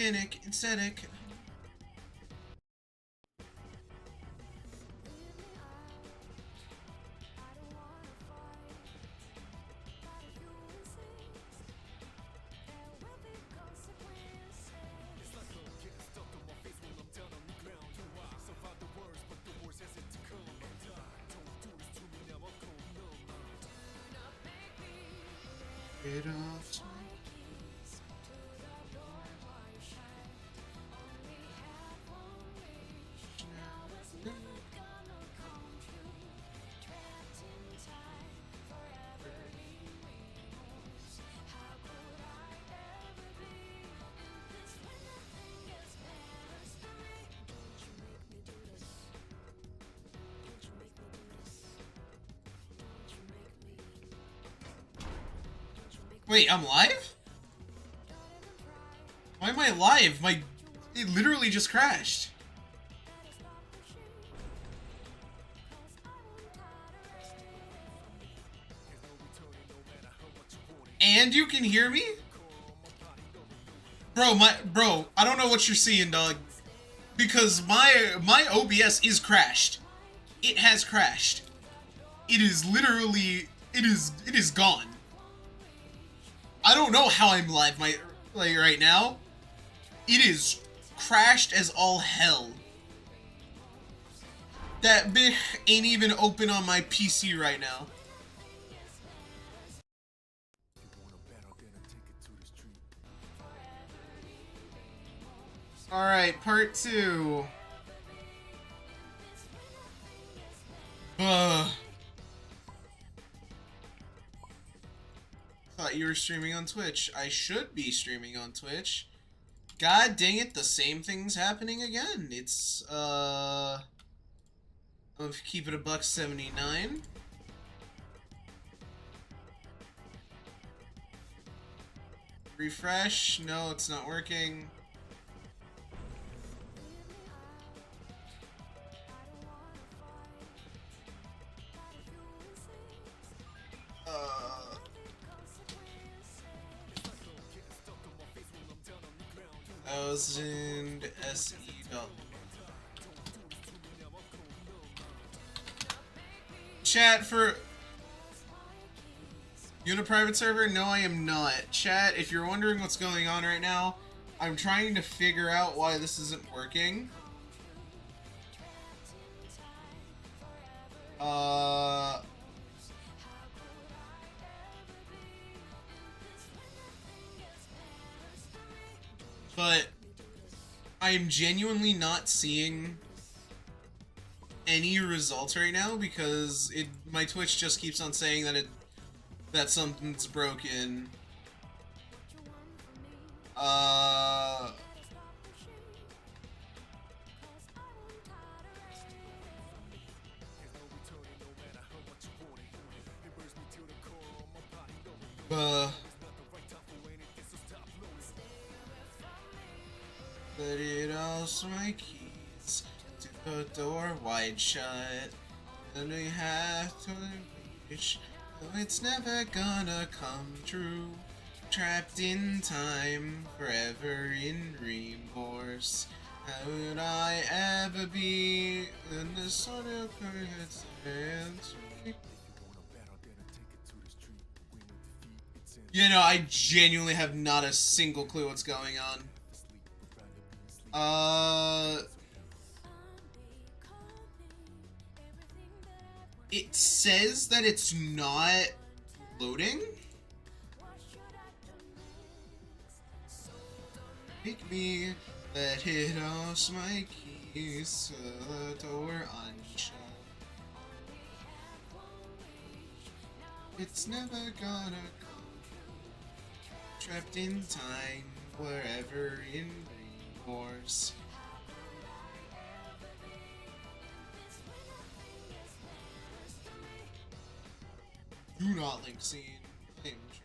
Organic, aesthetic. It off. Wait, I'm live? Why am I live? It literally just crashed. And you can hear me? Bro, I don't know what you're seeing, dog. Because my OBS is crashed. It has crashed. It is literally it is gone. I don't know how I'm live right now. It is crashed as all hell. That bit ain't even open on my PC right now. Alright, part 2. Thought you were streaming on Twitch. I should be streaming on Twitch. God dang it, the same thing's happening again. It's, I'll keep it $1.79. Refresh. No, it's not working. $1,000 SE. Chat for... You in a private server? No, I am not. Chat, if you're wondering what's going on right now, I'm trying to figure out why this isn't working. But I am genuinely not seeing any results right now because my Twitch just keeps on saying that something's broken. But it also my keys to the door wide shut, and we have to reach. Though it's never gonna come true. Trapped in time, forever in remorse. How would I ever be in this sort of circumstance? You know, I genuinely have not a single clue what's going on. It says that it's not loading. Make me let it off my keys to the door unshut. It's never gonna come. Trapped in time, wherever in remorse. Do not link scene. I am sure.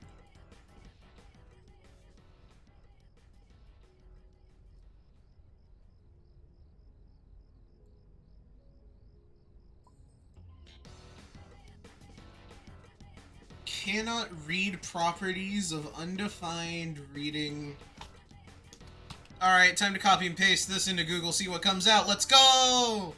Cannot read properties of undefined reading Alright, time to copy and paste this into Google, see what comes out. Let's go!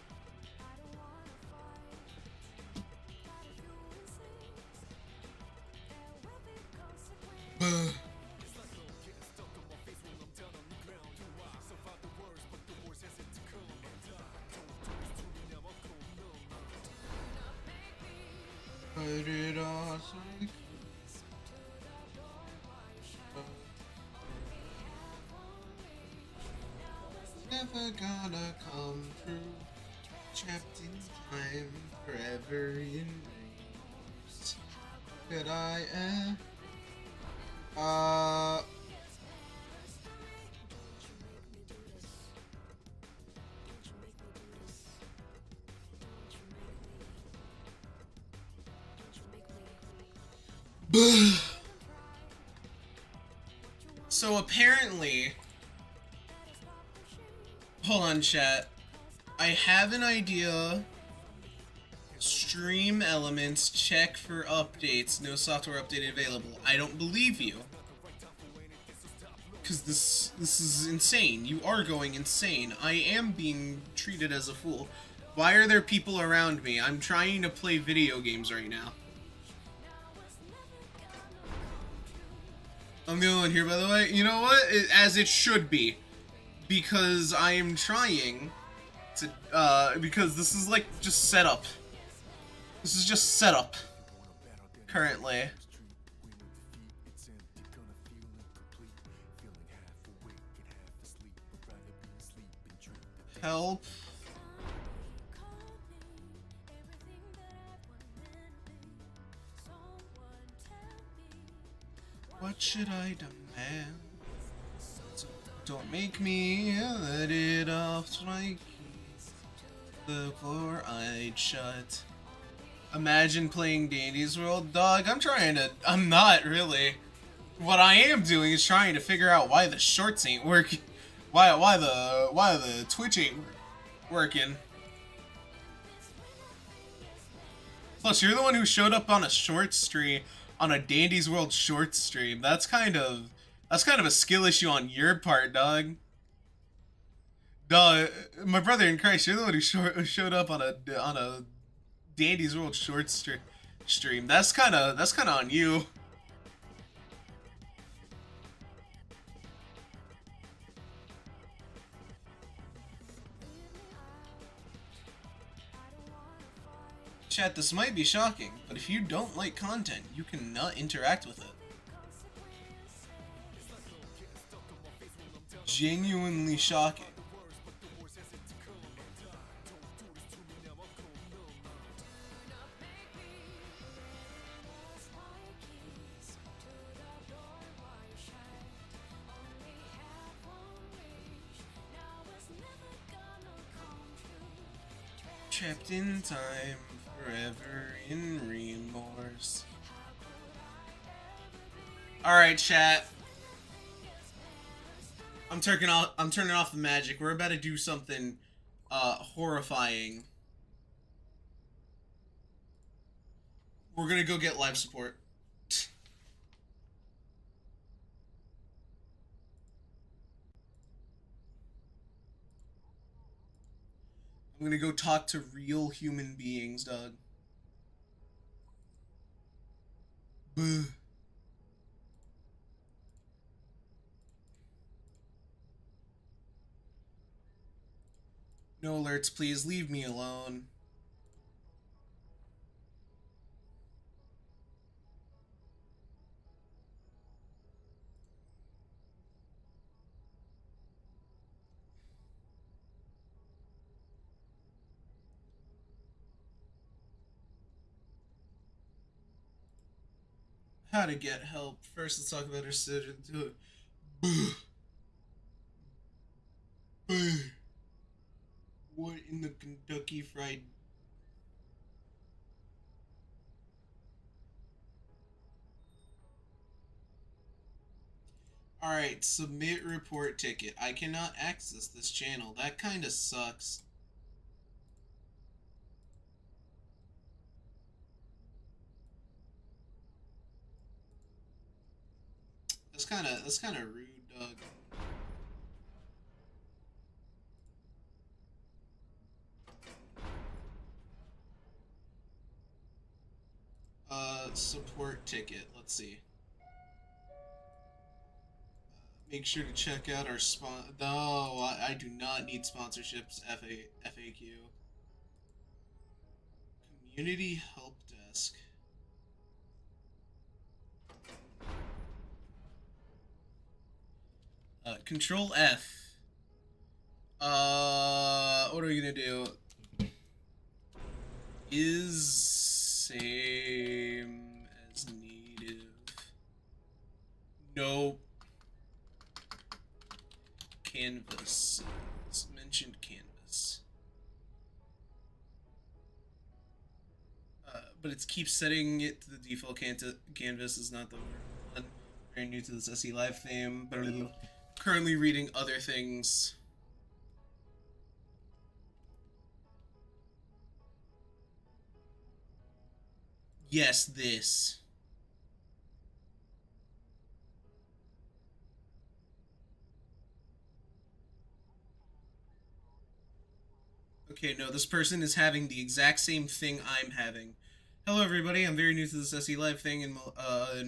Put it on like never gonna come true. Trapped in time, forever in dreams. Could I So apparently, hold on chat, I have an idea. Stream elements, check for updates, no software update available. I don't believe you. Because this is insane. You are going insane. I am being treated as a fool. Why are there people around me? I'm trying to play video games right now. I'm the only one here, by the way. You know what? As it should be. Because I am trying to, because this is like just setup. This is just setup. Currently. Help. What should I demand? Don't make me let it off my keys. The four-eyed shut. Imagine playing Dandy's World, dog. I'm not really. What I am doing is trying to figure out why the shorts ain't working. Why the Twitch ain't working. Plus, you're the one who showed up on a short stream, on a Dandy's World short stream. That's kind of a skill issue on your part, dog. Duh, my brother in Christ, you're the one who showed up on a Dandy's World short stream. That's kind of on you. Chat, this might be shocking, but if you don't like content, you cannot interact with it. Genuinely shocking. Trapped in time, forever in remorse. Alright, chat. I'm turning off the magic. We're about to do something horrifying. We're gonna go get live support. I'm gonna go talk to real human beings, Doug. Buh. No alerts, please. Leave me alone. How to get help. First, let's talk about her citizen. What in the Kentucky Fried? Alright, submit report ticket. I cannot access this channel. That kinda sucks. That's kinda rude, Doug. support ticket. Let's see. Make sure to check out our No, I do not need sponsorships. FAQ. Community help desk. Control F. What are we gonna do? Is same as native. No. Canvas. Mentioned canvas. But it keeps setting it to the default canvas is not the one. Very new to this SE Live theme. Currently reading other things. Yes, this. Okay, no, this person is having the exact same thing I'm having. Hello, everybody. I'm very new to this SE Live thing and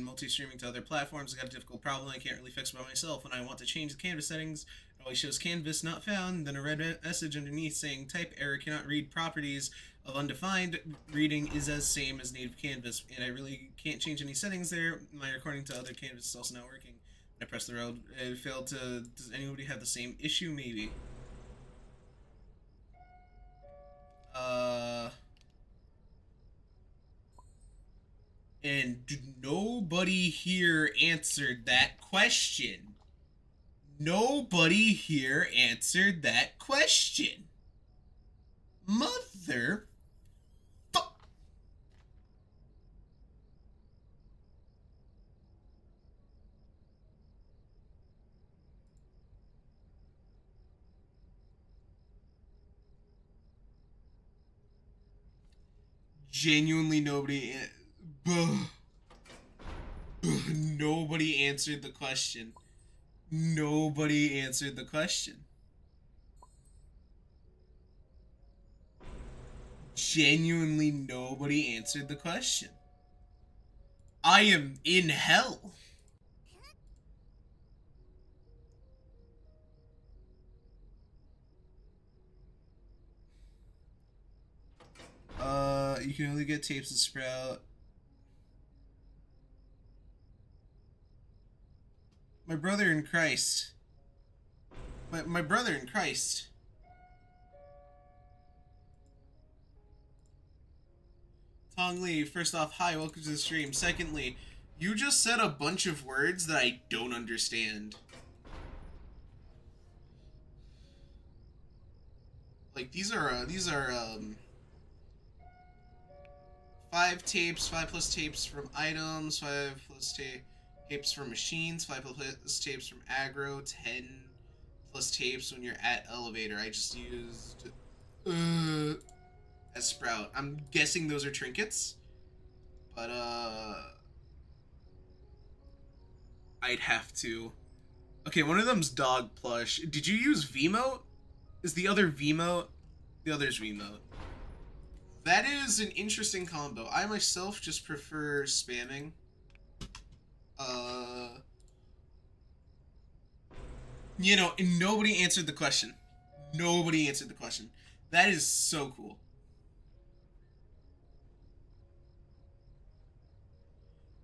multi-streaming to other platforms. I got a difficult problem I can't really fix by myself. When I want to change the canvas settings, it always shows canvas not found, then a red message underneath saying type error cannot read properties of undefined. Reading is as same as native canvas, and I really can't change any settings there. My recording to other canvas is also not working. When I press the road, it failed to... Does anybody have the same issue? Maybe. And nobody here answered that question. Nobody here answered that question. Mother... Genuinely nobody... Nobody answered the question. Nobody answered the question. Genuinely nobody answered the question. I am in hell. You can only get tapes of Sprout. My brother in Christ. My brother in Christ. Tong Lee, first off, hi, welcome to the stream. Secondly, you just said a bunch of words that I don't understand. Like, these are 5 tapes, 5 plus tapes from items, 5 plus tapes from machines, 5 plus tapes from aggro, 10 plus tapes when you're at elevator. I just used as Sprout. I'm guessing those are trinkets, but I'd have to. Okay, one of them's dog plush. Did you use Vmote? Is the other Vmote? The other's Vmote. That is an interesting combo. I myself just prefer spamming. You know, and nobody answered the question. Nobody answered the question. That is so cool.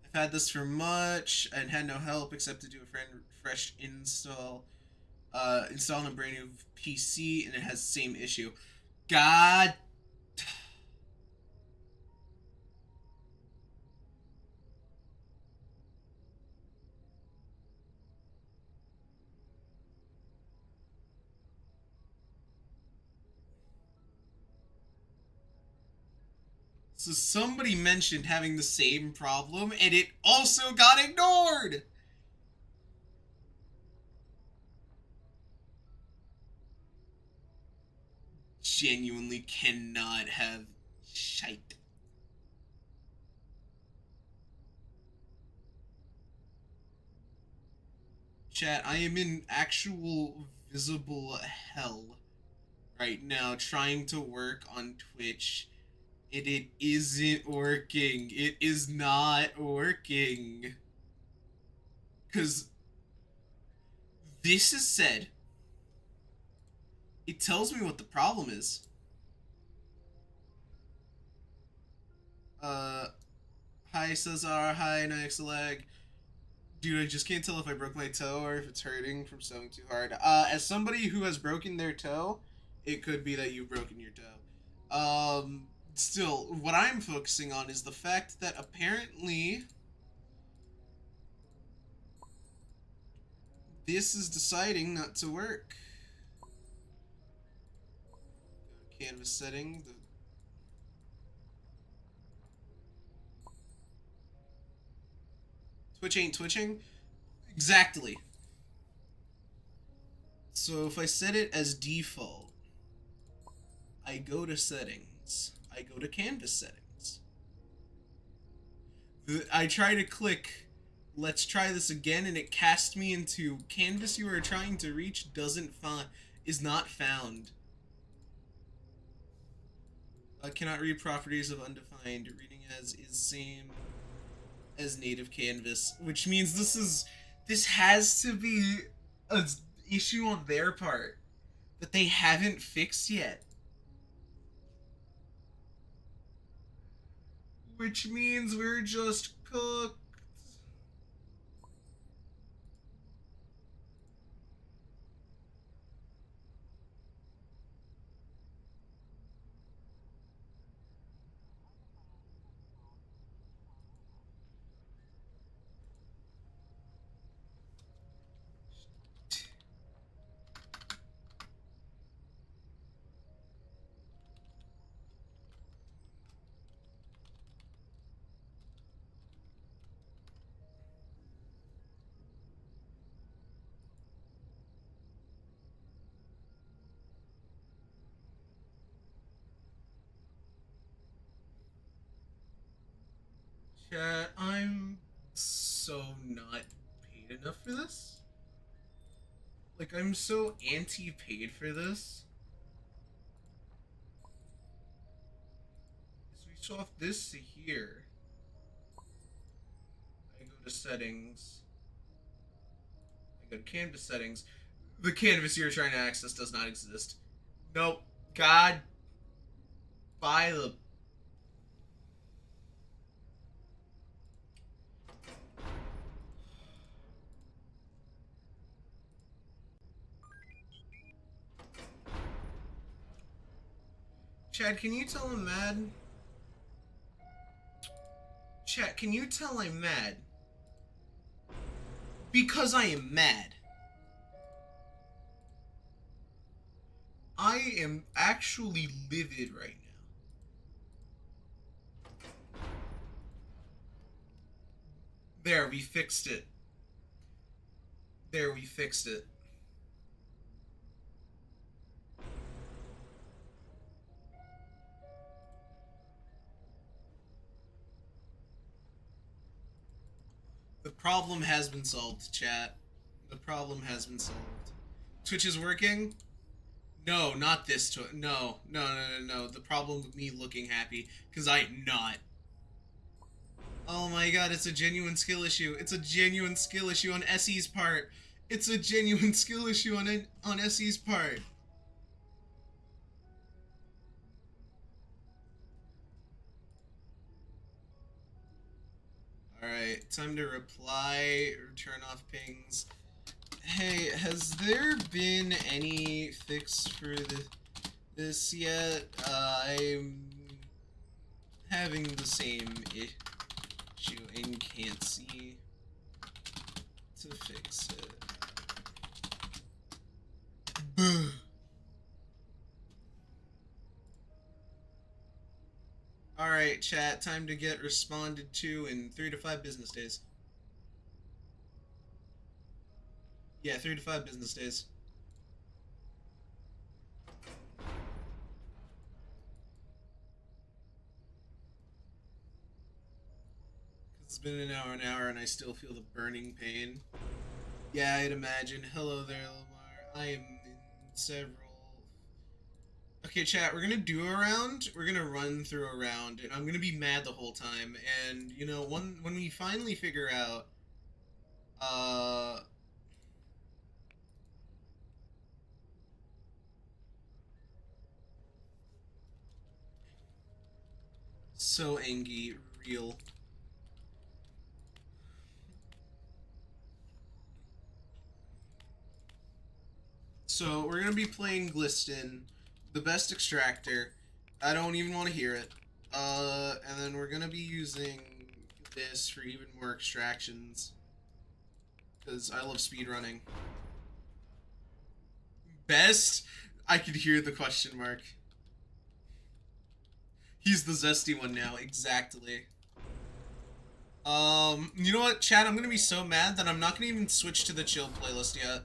I've had this for much and had no help except to do a fresh install. Installing a brand new PC and it has the same issue. God. So somebody mentioned having the same problem and it also got ignored. Genuinely cannot have shite. Chat, I am in actual visible hell right now trying to work on Twitch It isn't working. It is not working. Because this is said. It tells me what the problem is. Uh, Hi Cesar, hi Nixalag. Dude, I just can't tell if I broke my toe or if it's hurting from sewing too hard. As somebody who has broken their toe, it could be that you've broken your toe. Still, what I'm focusing on is the fact that apparently this is deciding not to work. Go to canvas setting. Twitch ain't twitching? Exactly. So if I set it as default, I go to settings. I go to canvas settings. I try to click let's try this again and it casts me into canvas you are trying to reach is not found. Cannot read properties of undefined. Reading as is same as native canvas, which means this has to be an issue on their part that they haven't fixed yet. Which means we're just cooked. Chat, I'm so not paid enough for this. Like, I'm so anti-paid for this. Switch off this to here. I go to settings. I go to canvas settings. The canvas you're trying to access does not exist. Nope. God. By the. Chad, can you tell I'm mad? Chat, can you tell I'm mad? Because I am mad. I am actually livid right now. There, we fixed it. There, we fixed it. The problem has been solved, chat. The problem has been solved. Twitch is working? No, not this Twitch. No, no, no, no, no. The problem with me looking happy, because I'm not. Oh my god, it's a genuine skill issue. It's a genuine skill issue on Essie's part. It's a genuine skill issue on Essie's part. Alright, time to reply or turn off pings. Hey, has there been any fix for this yet? I'm having the same issue and can't see to fix it. Alright, chat, time to get responded to in 3 to 5 business days. Yeah, 3 to 5 business days. It's been an hour, and I still feel the burning pain. Yeah, I'd imagine. Hello there, Lamar. I am in several. Okay, chat, we're gonna do a round. We're gonna run through a round, and I'm gonna be mad the whole time. And you know, when we finally figure out, uh, so angry, real. So we're gonna be playing Gliston, the best extractor. I don't even want to hear it. And then we're gonna be using this for even more extractions, because I love speedrunning. Best? I could hear the question mark. He's the zesty one now, exactly. You know what, Chad? I'm gonna be so mad that I'm not gonna even switch to the chill playlist yet.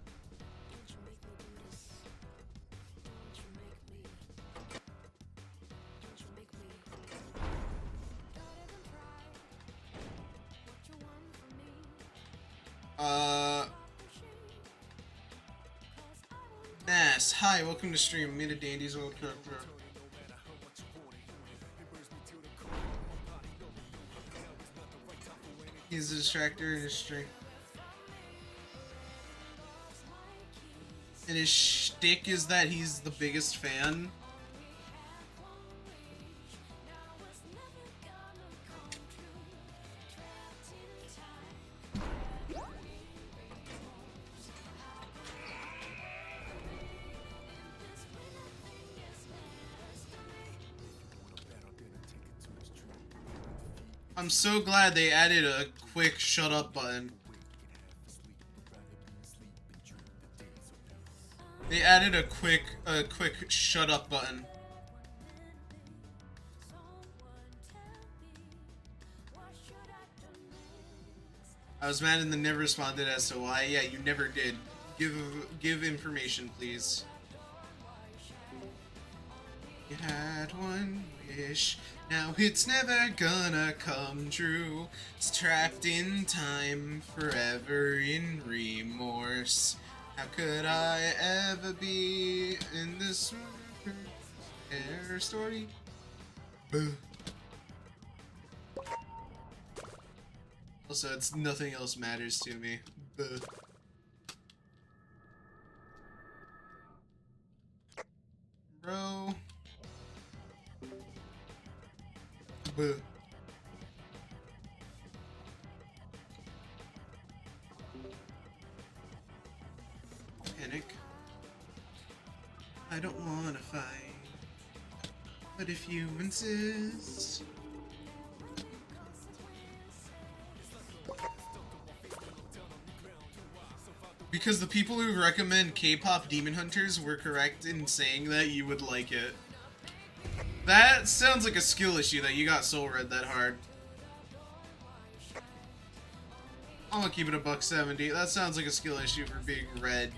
Nass, hi, welcome to stream. Made a Dandy's old character. He's a distractor in his string. And his shtick is that he's the biggest fan. I'm so glad they added a quick shut up button. They added a quick shut up button. I was mad and then never responded as to why. Yeah, you never did. Give information, please. You had one wish, now it's never gonna come true. It's trapped in time, forever in remorse. How could I ever be in this air story? Also, it's nothing else matters to me. Bro. Panic. I don't wanna fight, but if you insist. Because the people who recommend K-pop Demon Hunters were correct in saying that you would like it. That sounds like a skill issue that you got soul read that hard. I'm gonna keep it a $1.70. That sounds like a skill issue for being read.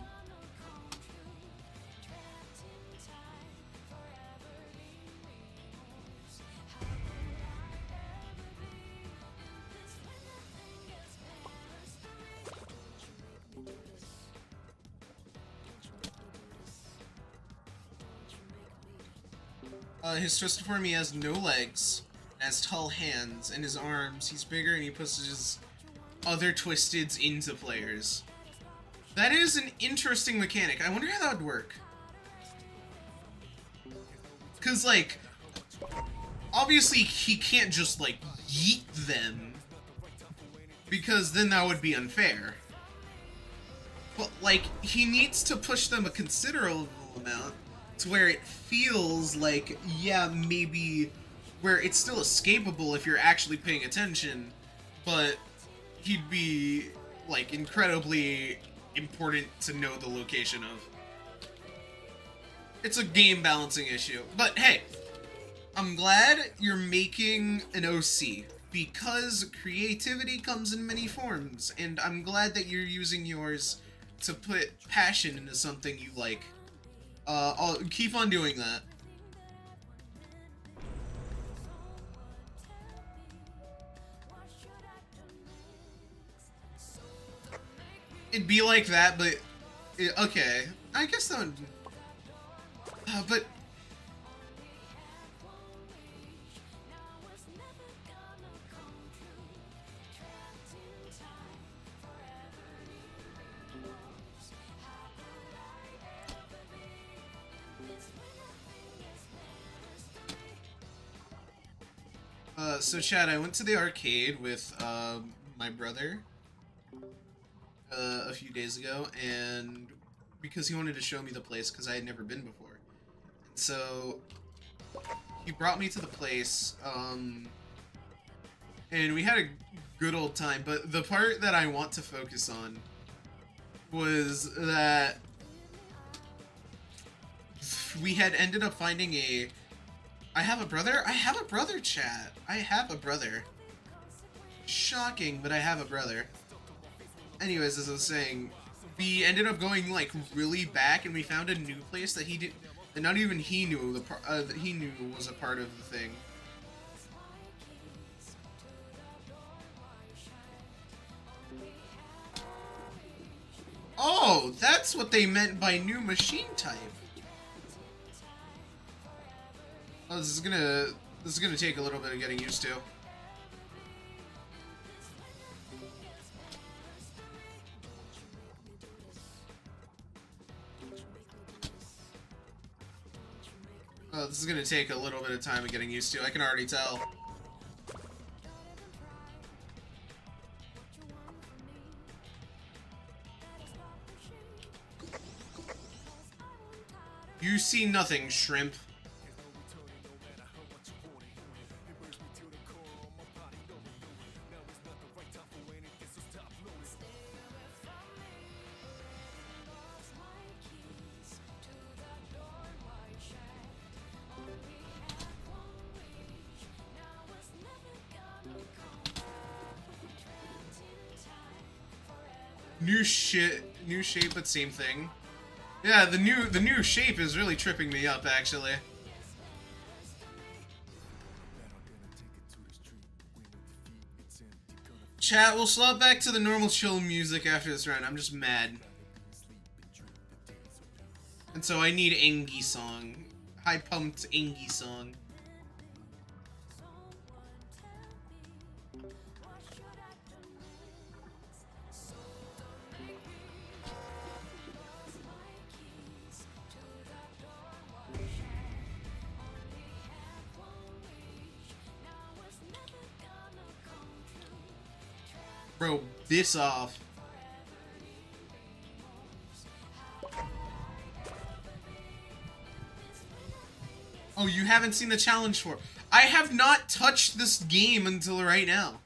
His twisted form, he has no legs, has tall hands, and his arms, he's bigger and he pushes other twisteds into players. That is an interesting mechanic. I wonder how that would work. Cause, like, obviously he can't just, like, yeet them, because then that would be unfair. But, like, he needs to push them a considerable amount to where it feels like, yeah, maybe where it's still escapable if you're actually paying attention, but he'd be, like, incredibly important to know the location of. It's a game balancing issue. But hey, I'm glad you're making an OC, because creativity comes in many forms, and I'm glad that you're using yours to put passion into something you like. I'll keep on doing that. It'd be like that, but okay. I guess that would. But So Chad, I went to the arcade with my brother a few days ago, and because he wanted to show me the place because I had never been before. So he brought me to the place, and we had a good old time. But the part that I want to focus on was that we had ended up finding a... I have a brother? I have a brother, chat. I have a brother. Shocking, but I have a brother. Anyways, as I was saying, we ended up going like really back, and we found a new place that he did, and not even he knew that he knew was a part of the thing. Oh, that's what they meant by new machine type. Oh, this is gonna take a little bit of getting used to. Oh, this is gonna take a little bit of time of getting used to. I can already tell. You see nothing, shrimp. New shape, but same thing. Yeah, the new shape is really tripping me up, actually. Chat, we'll slot back to the normal chill music after this round. I'm just mad. And so I need Engie song. High pumped Engie song. Bro, this off. Oh, you haven't seen the challenge for... I have not touched this game until right now.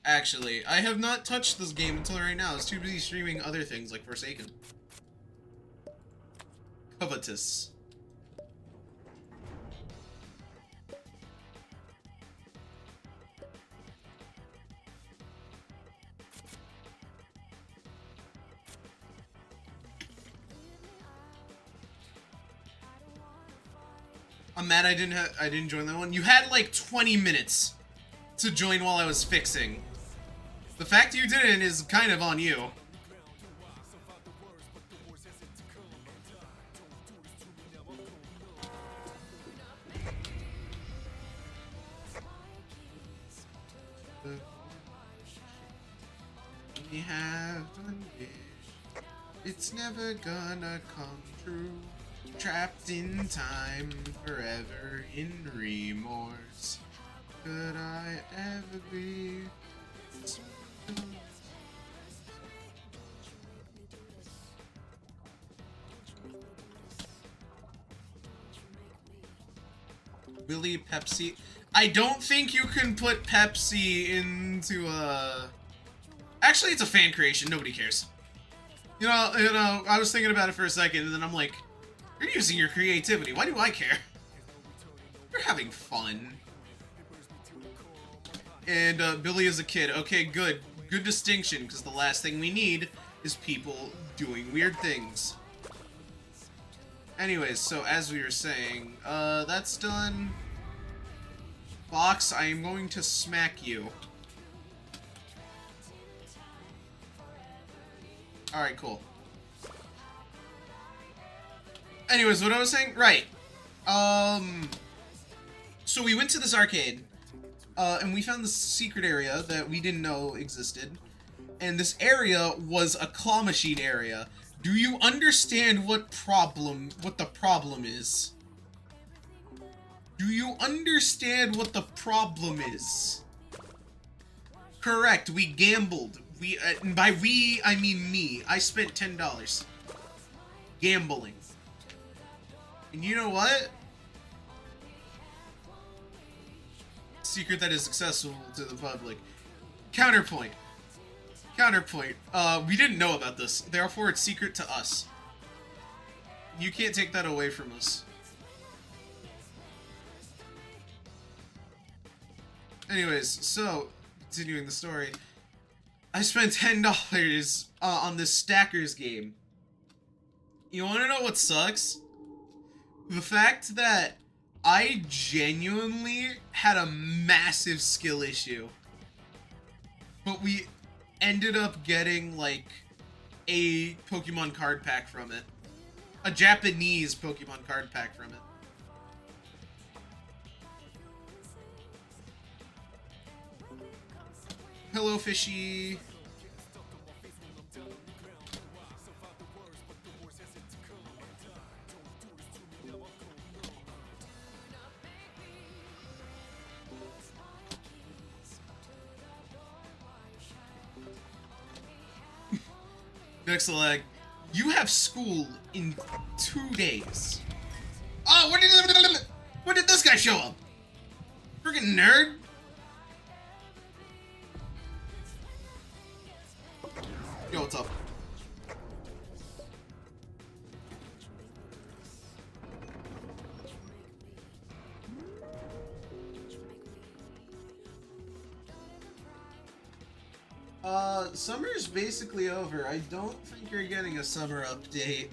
Actually, I have not touched this game until right now. I was too busy streaming other things like Forsaken. Covetous. I'm mad I didn't join that one. You had like 20 minutes to join while I was fixing. The fact you didn't is kind of on you. We have done it. It's never gonna come true. Trapped in time, forever in remorse. Could I ever be? Really, Pepsi? I don't think you can put Pepsi into a... Actually, it's a fan creation. Nobody cares. You know, I was thinking about it for a second, and then I'm like, you're using your creativity. Why do I care? You're having fun. And Billy is a kid. Okay, good. Good distinction, because the last thing we need is people doing weird things. Anyways, so as we were saying, that's done. Fox, I am going to smack you. Alright, cool. Anyways, what I was saying? Right. So we went to this arcade, and we found this secret area that we didn't know existed. And this area was a claw machine area. Do you understand what the problem is? Do you understand what the problem is? Correct, we gambled. And by we, I mean me. I spent $10. Gambling. And you know what? Secret that is accessible to the public. Counterpoint. Counterpoint. We didn't know about this. Therefore, it's secret to us. You can't take that away from us. Anyways, so, continuing the story. I spent $10 on this Stackers game. You wanna know what sucks? The fact that I genuinely had a massive skill issue. But we ended up getting, like, a Pokemon card pack from it. A Japanese Pokemon card pack from it. Hello, fishy. Next leg. You have school in 2 days. Oh, when did this guy show up? Freaking nerd. Yo, what's up? Summer's basically over. I don't think you're getting a summer update.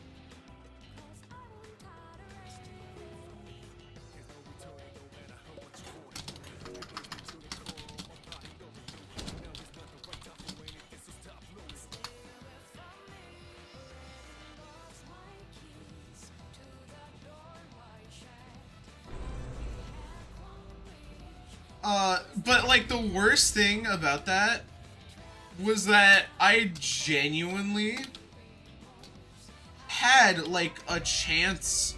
But like the worst thing about that was that I genuinely had like a chance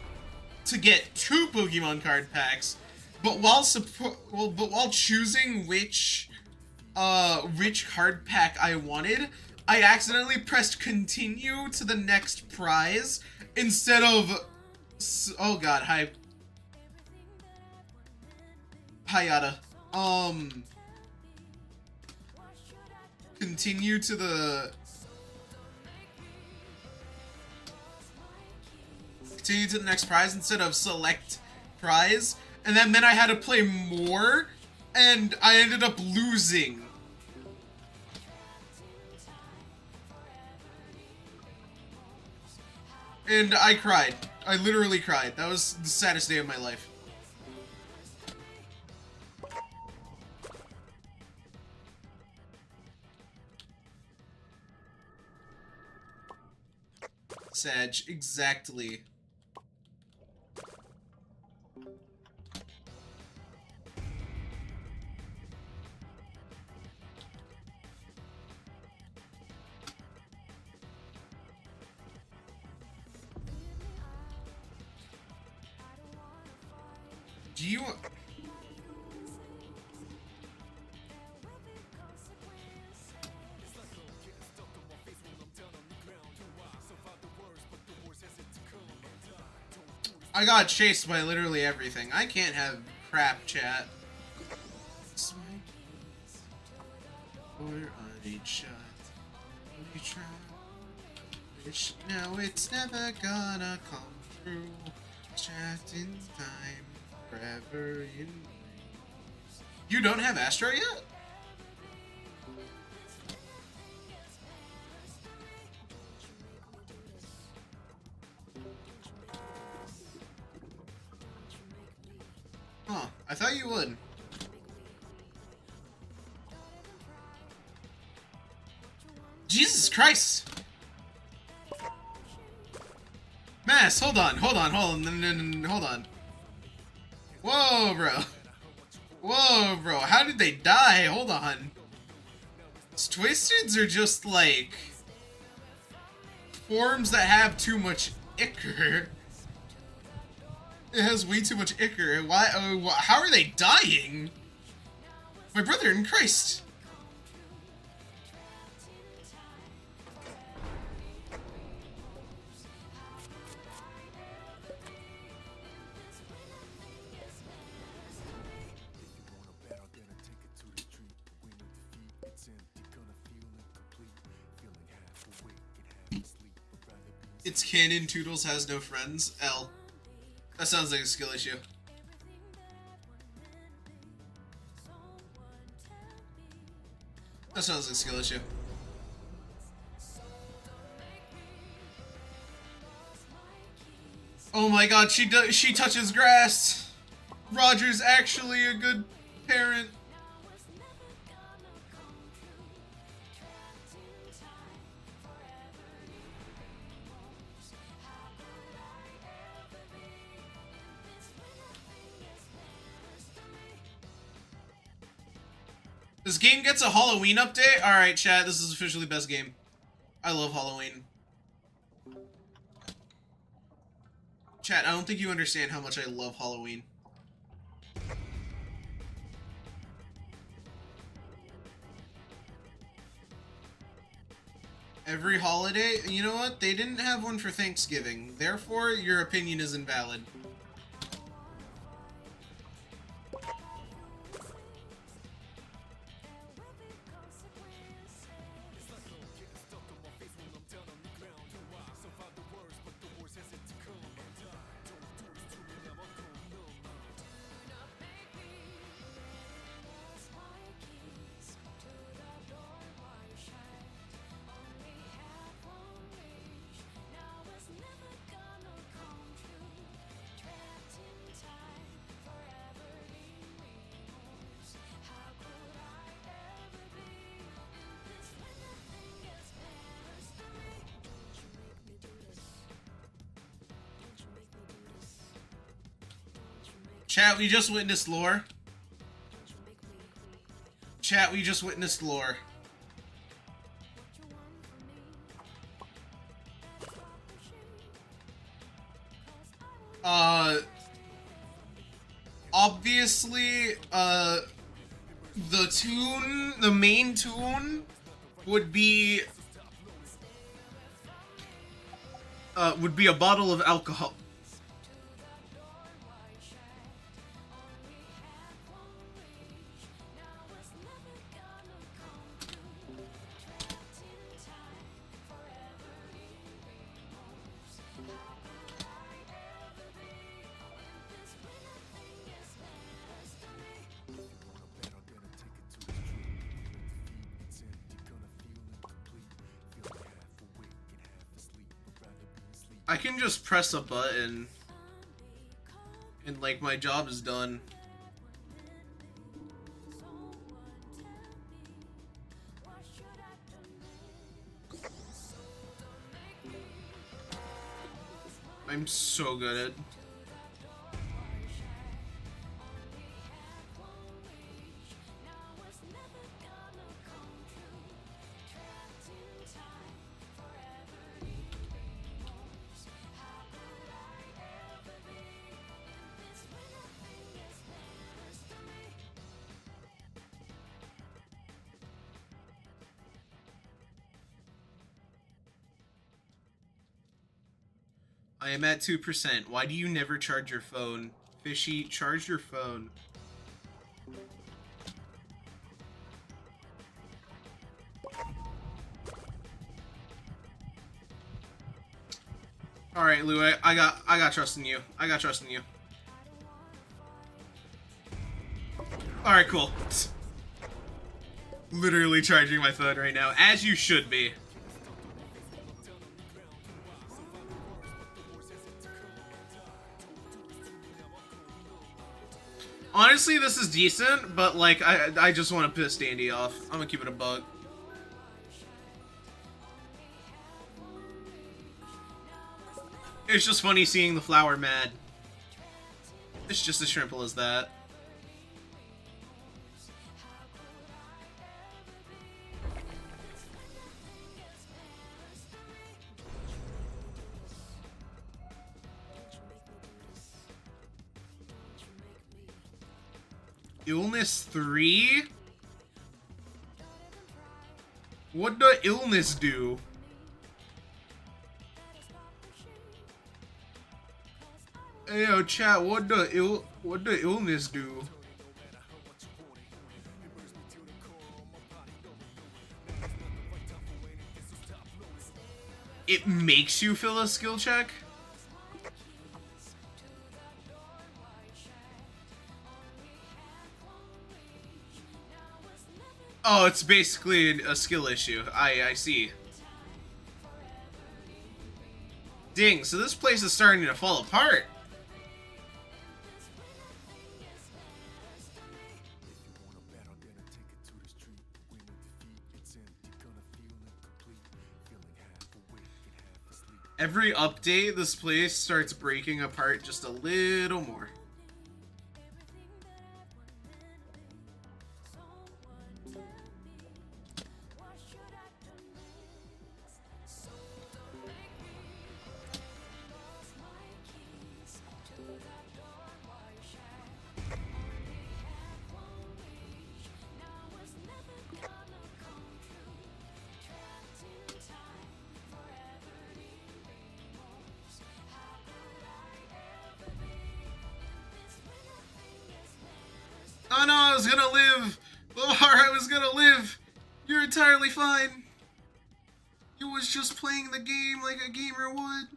to get 2 Pokemon card packs, but while choosing which card pack I wanted, I accidentally pressed continue to the next prize instead of oh god, hi Yada. Continue to the next prize instead of select prize, and that meant I had to play more, and I ended up losing. And I cried. I literally cried. That was the saddest day of my life. Sag, exactly. Do you... I got chased by literally everything. I can't have crap chat. Now it's never gonna come true. Chat in time, forever in. You don't have Astro yet? Huh, I thought you would. Jesus Christ! Mass, hold on. Hold on. Whoa, bro. Whoa, bro. How did they die? Hold on. These Twisteds are just, like, forms that have too much ichor. It has way too much ichor. Why? How are they dying? My brother in Christ. It's canon, Toodles has no friends. L. That sounds like a skill issue. That sounds like a skill issue. Oh my god, she touches grass! Roger's actually a good parent. This game gets a Halloween update? Alright, chat, this is officially best game. I love Halloween. Chat, I don't think you understand how much I love Halloween. Every holiday? You know what? They didn't have one for Thanksgiving. Therefore, your opinion is invalid. Chat, we just witnessed lore. Chat, we just witnessed lore. Obviously, the main tune would be a bottle of alcohol. I can just press a button and like my job is done. I'm so good at it. I am at 2%. Why do you never charge your phone? Fishy, charge your phone. Alright, Lou, I got trust in you. I got trust in you. Alright, cool. Literally charging my phone right now, as you should be. Honestly, this is decent, but like, I just want to piss Dandy off. I'm gonna keep it a bug. It's just funny seeing the flower mad. It's just as simple as that. Illness 3? What the illness do? Hey, yo, chat, what the illness do? It makes you fill a skill check? Oh, it's basically a skill issue. I see. Dang, so this place is starting to fall apart. Every update, this place starts breaking apart just a little more. Oh no, I was gonna live! Lamar, I was gonna live! You're entirely fine! You was just playing the game like a gamer would.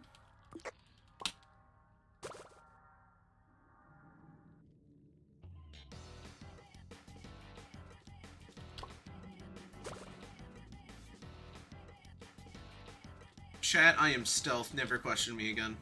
Chat, I am stealth, never question me again.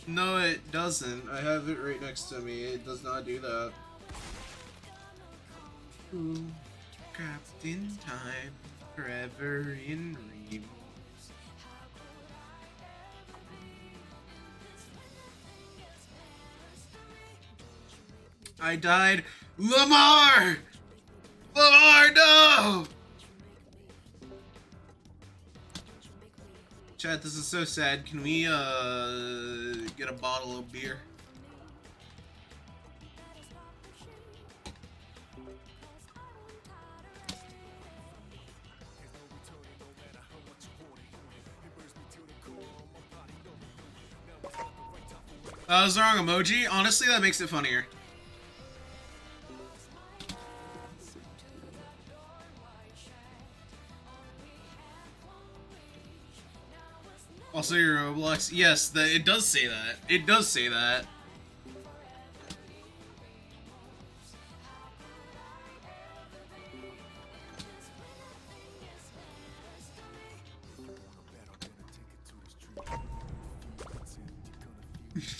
No, it doesn't. I have it right next to me. It does not do that. Ooh, trapped in time, forever in remorse. I died. Lamar! Lamar, no! Chat, this is so sad. Can we, get a bottle of beer? That was the wrong emoji. Honestly, that makes it funnier. Also, your Roblox. Yes, it does say that. It does say that.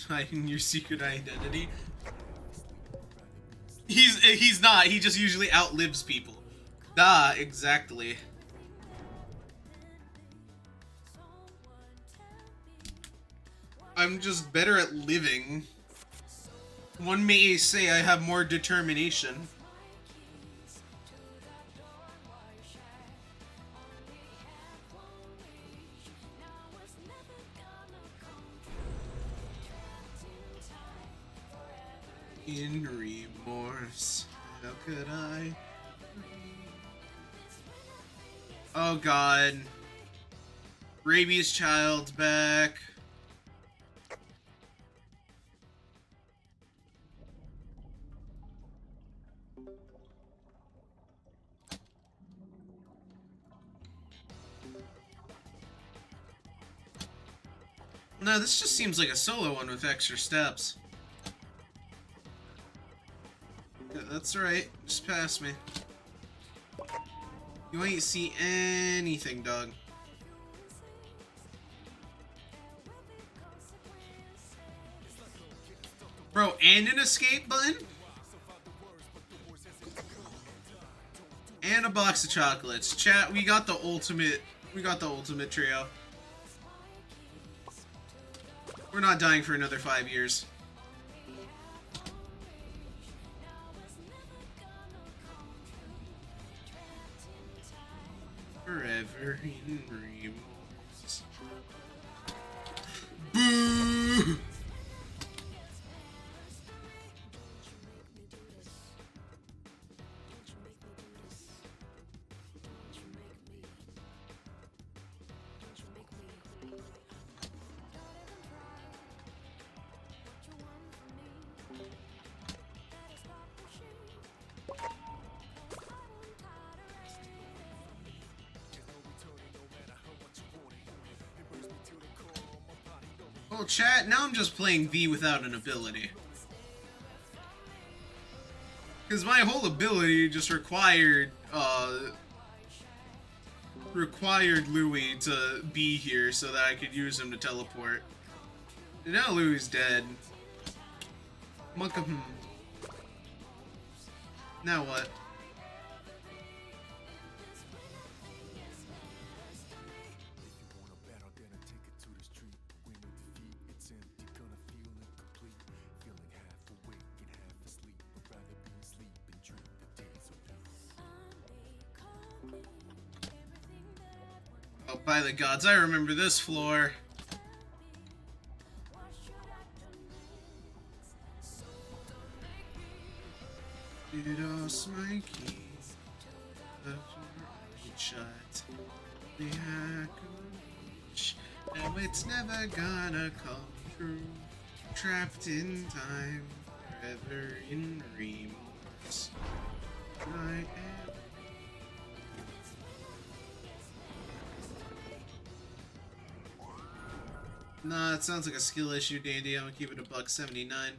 Hiding your secret identity. He's not. He just usually outlives people. Exactly. I'm just better at living. One may say I have more determination. In remorse, how could I? Oh god. Rabies child's back. No, this just seems like a solo one with extra steps. Yeah, that's right. Just pass me. You ain't see anything, dog. Bro, and an escape button? And a box of chocolates. Chat, we got the ultimate We got the ultimate trio. We're not dying for another 5 years. Forever in remorse. Boo! Well, chat, now I'm just playing V without an ability. Because my whole ability just required Louis to be here so that I could use him to teleport. And now Louis is dead. Now what? Oh, by the gods, I remember this floor. You lost my keys, left your eyes shut. The hack reach, now it's never gonna come true. Trapped in time, forever in remorse. I am. Nah, it sounds like a skill issue, Dandy. I'm gonna keep it $1.79.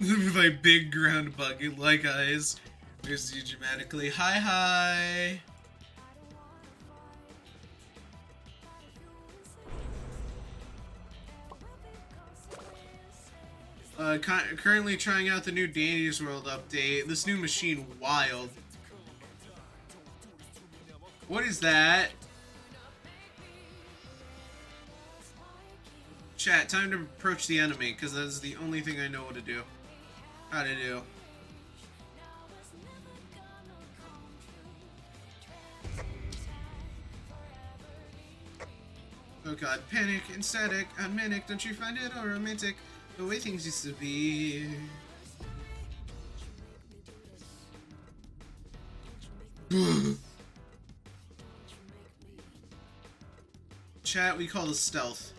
With my big ground bucket like eyes. There's you dramatically. Hi. Currently trying out the new Dandy's World update. This new machine, wild. What is that? Chat, time to approach the enemy, because that's the only thing I know what to do. How to do. Oh god, panic, static, unmanic, don't you find it all romantic? The way things used to be. Chat, we call this stealth.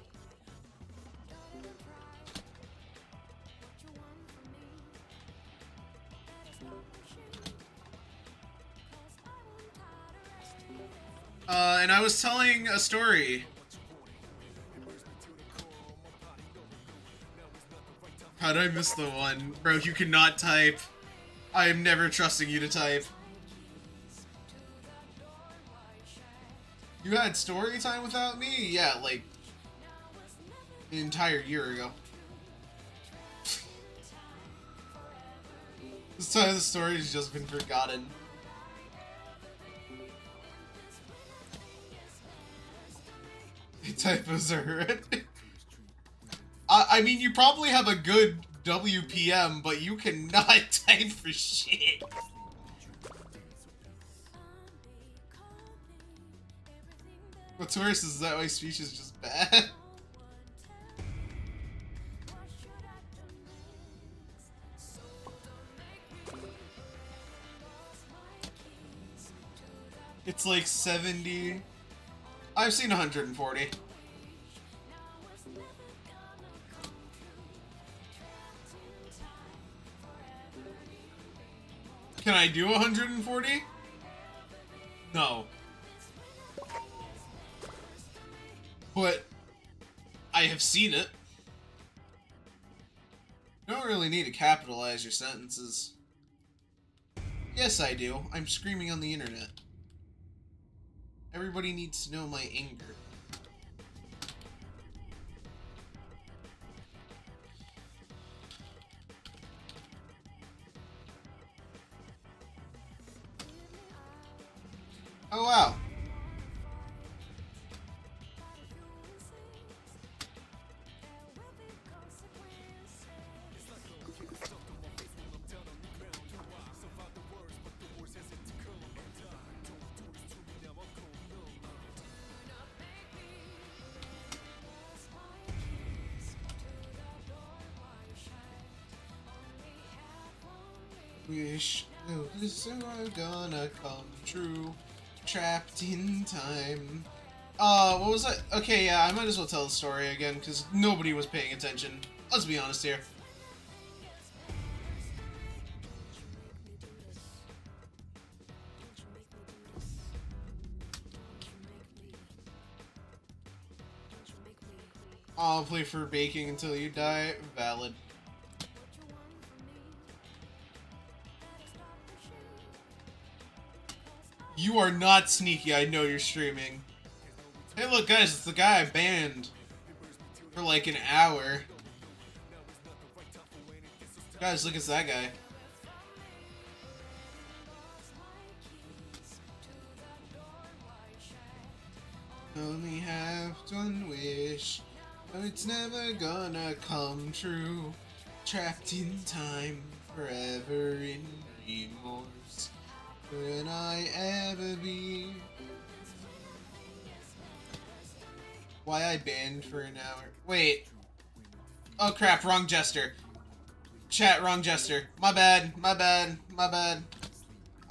And I was telling a story. How did I miss the one? Bro, you cannot type. I am never trusting you to type. You had story time without me? Yeah, like an entire year ago. This time the story has just been forgotten. Typos are horrific. I mean, you probably have a good WPM, but you cannot type for shit. What's worse is that my speech is just bad. It's like 70. I've seen 140. Can I do 140? No. But I have seen it. You don't really need to capitalize your sentences. Yes, I do. I'm screaming on the internet. Everybody needs to know my anger. Oh wow. Wish this were gonna come true. Trapped in time. What was that? Okay, yeah, I might as well tell the story again, because nobody was paying attention. Let's be honest here. I'll play for baking until you die. Valid. You are not sneaky, I know you're streaming. Hey look guys, it's the guy I banned for like an hour. Guys, look, it's that guy. Only have one wish, but it's never gonna come true. Trapped in time, forever in remorse. Will I ever be? Why I banned for an hour? Wait. Oh crap, wrong jester. Chat, wrong jester. My bad, my bad, my bad.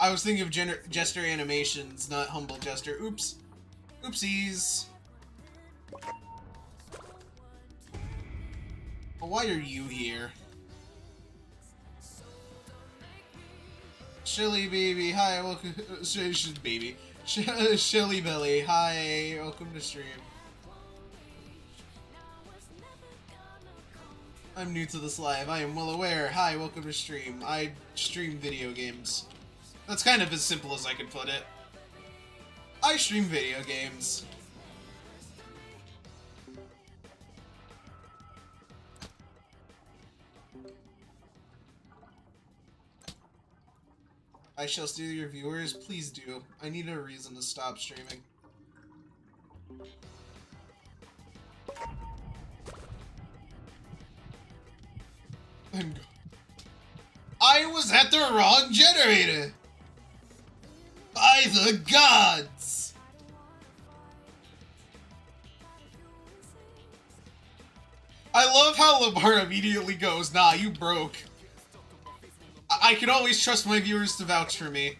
I was thinking of jester animations, not humble jester. Oops. Oopsies. Well, why are you here? Shelly baby, hi, welcome. Baby. Shelly belly, hi, welcome to stream. I'm new to this live. I am well aware. Hi, welcome to stream. I stream video games. That's kind of as simple as I could put it. I stream video games. I shall steal your viewers. Please do. I need a reason to stop streaming. I was at the wrong generator! By the gods! I love how Lamar immediately goes, nah, you broke. I can always trust my viewers to vouch for me.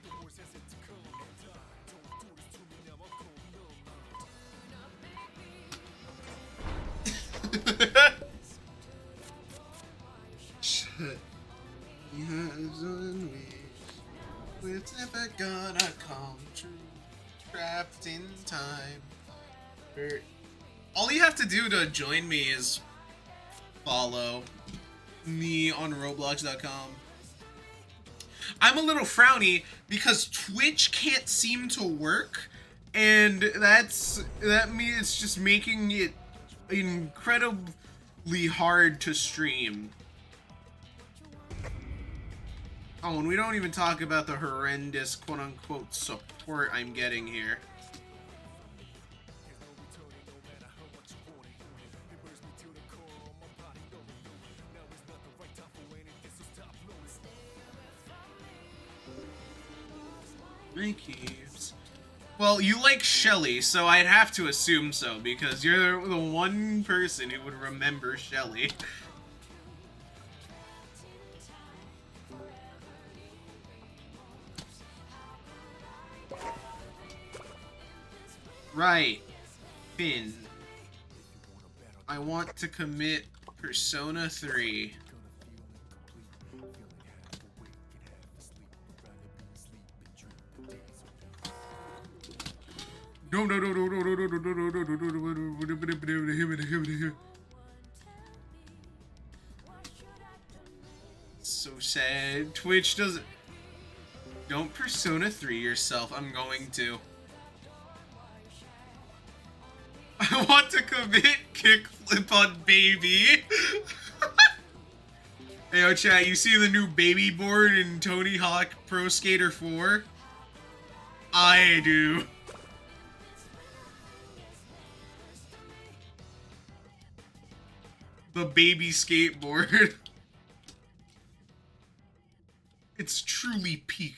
Shit. It's never gonna come true. Trapped in time. All you have to do to join me is follow me on Roblox.com. I'm a little frowny because Twitch can't seem to work, and that means it's just making it incredibly hard to stream. Oh, and we don't even talk about the horrendous quote-unquote support I'm getting here. Thank you. Well, you like Shelly, so I'd have to assume so, because you're the one person who would remember Shelly. Right. Finn. I want to commit Persona 3. No. So sad. Twitch doesn't. Don't Persona 3 yourself. I'm going to. want to commit kickflip on baby. Hey, yo, chat, you see the new baby board in Tony Hawk Pro Skater 4? I do. The baby skateboard. It's truly peak.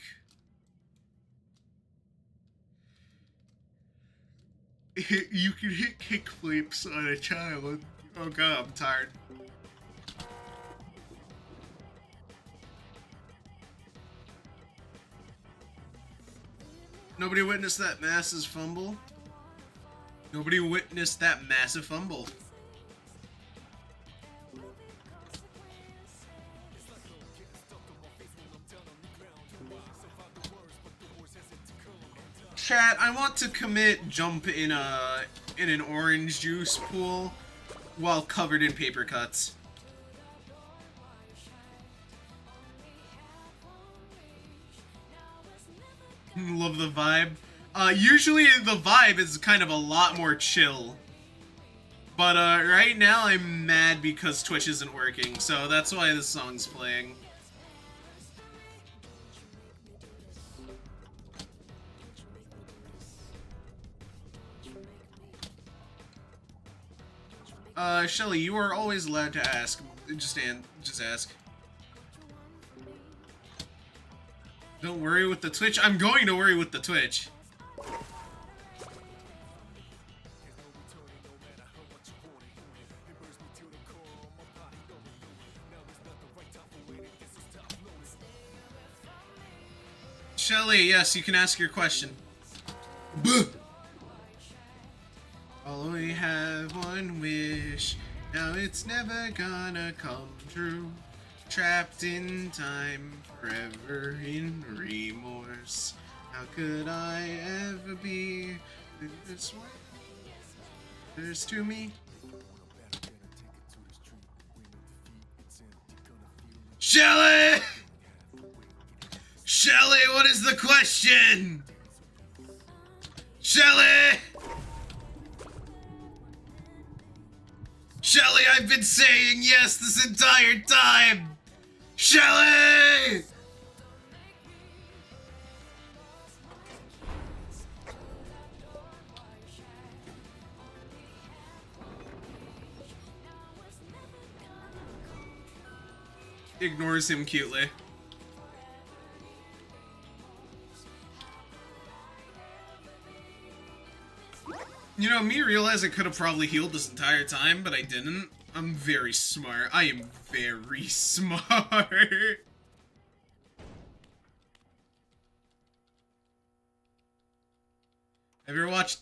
You can hit kickflips on a child. Oh god, I'm tired. Nobody witnessed that massive fumble? Nobody witnessed that massive fumble. Chat, I want to commit jump in an orange juice pool while covered in paper cuts. Love the vibe. Usually the vibe is kind of a lot more chill. But right now I'm mad because Twitch isn't working, so that's why this song's playing. Shelly, you are always allowed to ask. Just ask. Don't worry with the Twitch. I'm going to worry with the Twitch. Shelly, yes, you can ask your question. I'll only have one wish. Now it's never gonna come true. Trapped in time, forever in remorse. How could I ever be this way? There's to me. Shelly! Shelly, what is the question? Shelly! Shelly, I've been saying yes this entire time! Shelly! Ignores him cutely. You know, me realized I could have probably healed this entire time, but I didn't. I'm very smart. I am very smart. Have you ever watched...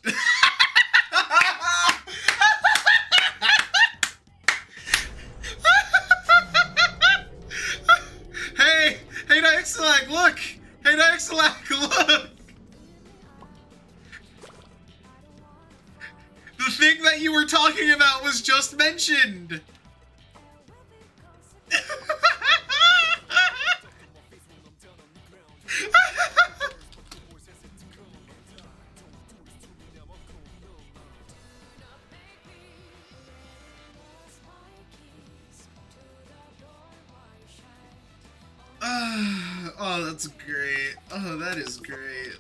Hey! Hey, Dixelac, look! Hey, Dixelac, look! The thing that you were talking about was just mentioned! Oh, that's great. Oh, that is great.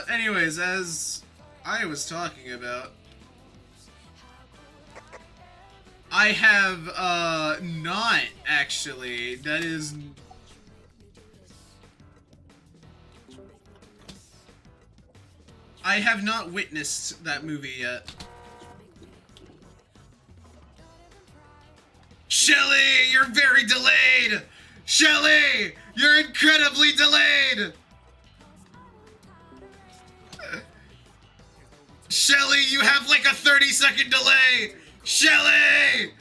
Anyways, as I was talking about, I have, not actually. That is... I have not witnessed that movie yet. Shelly, you're very delayed! Shelly, you're incredibly delayed! Shelly, you have like a 30-second delay! Shelly!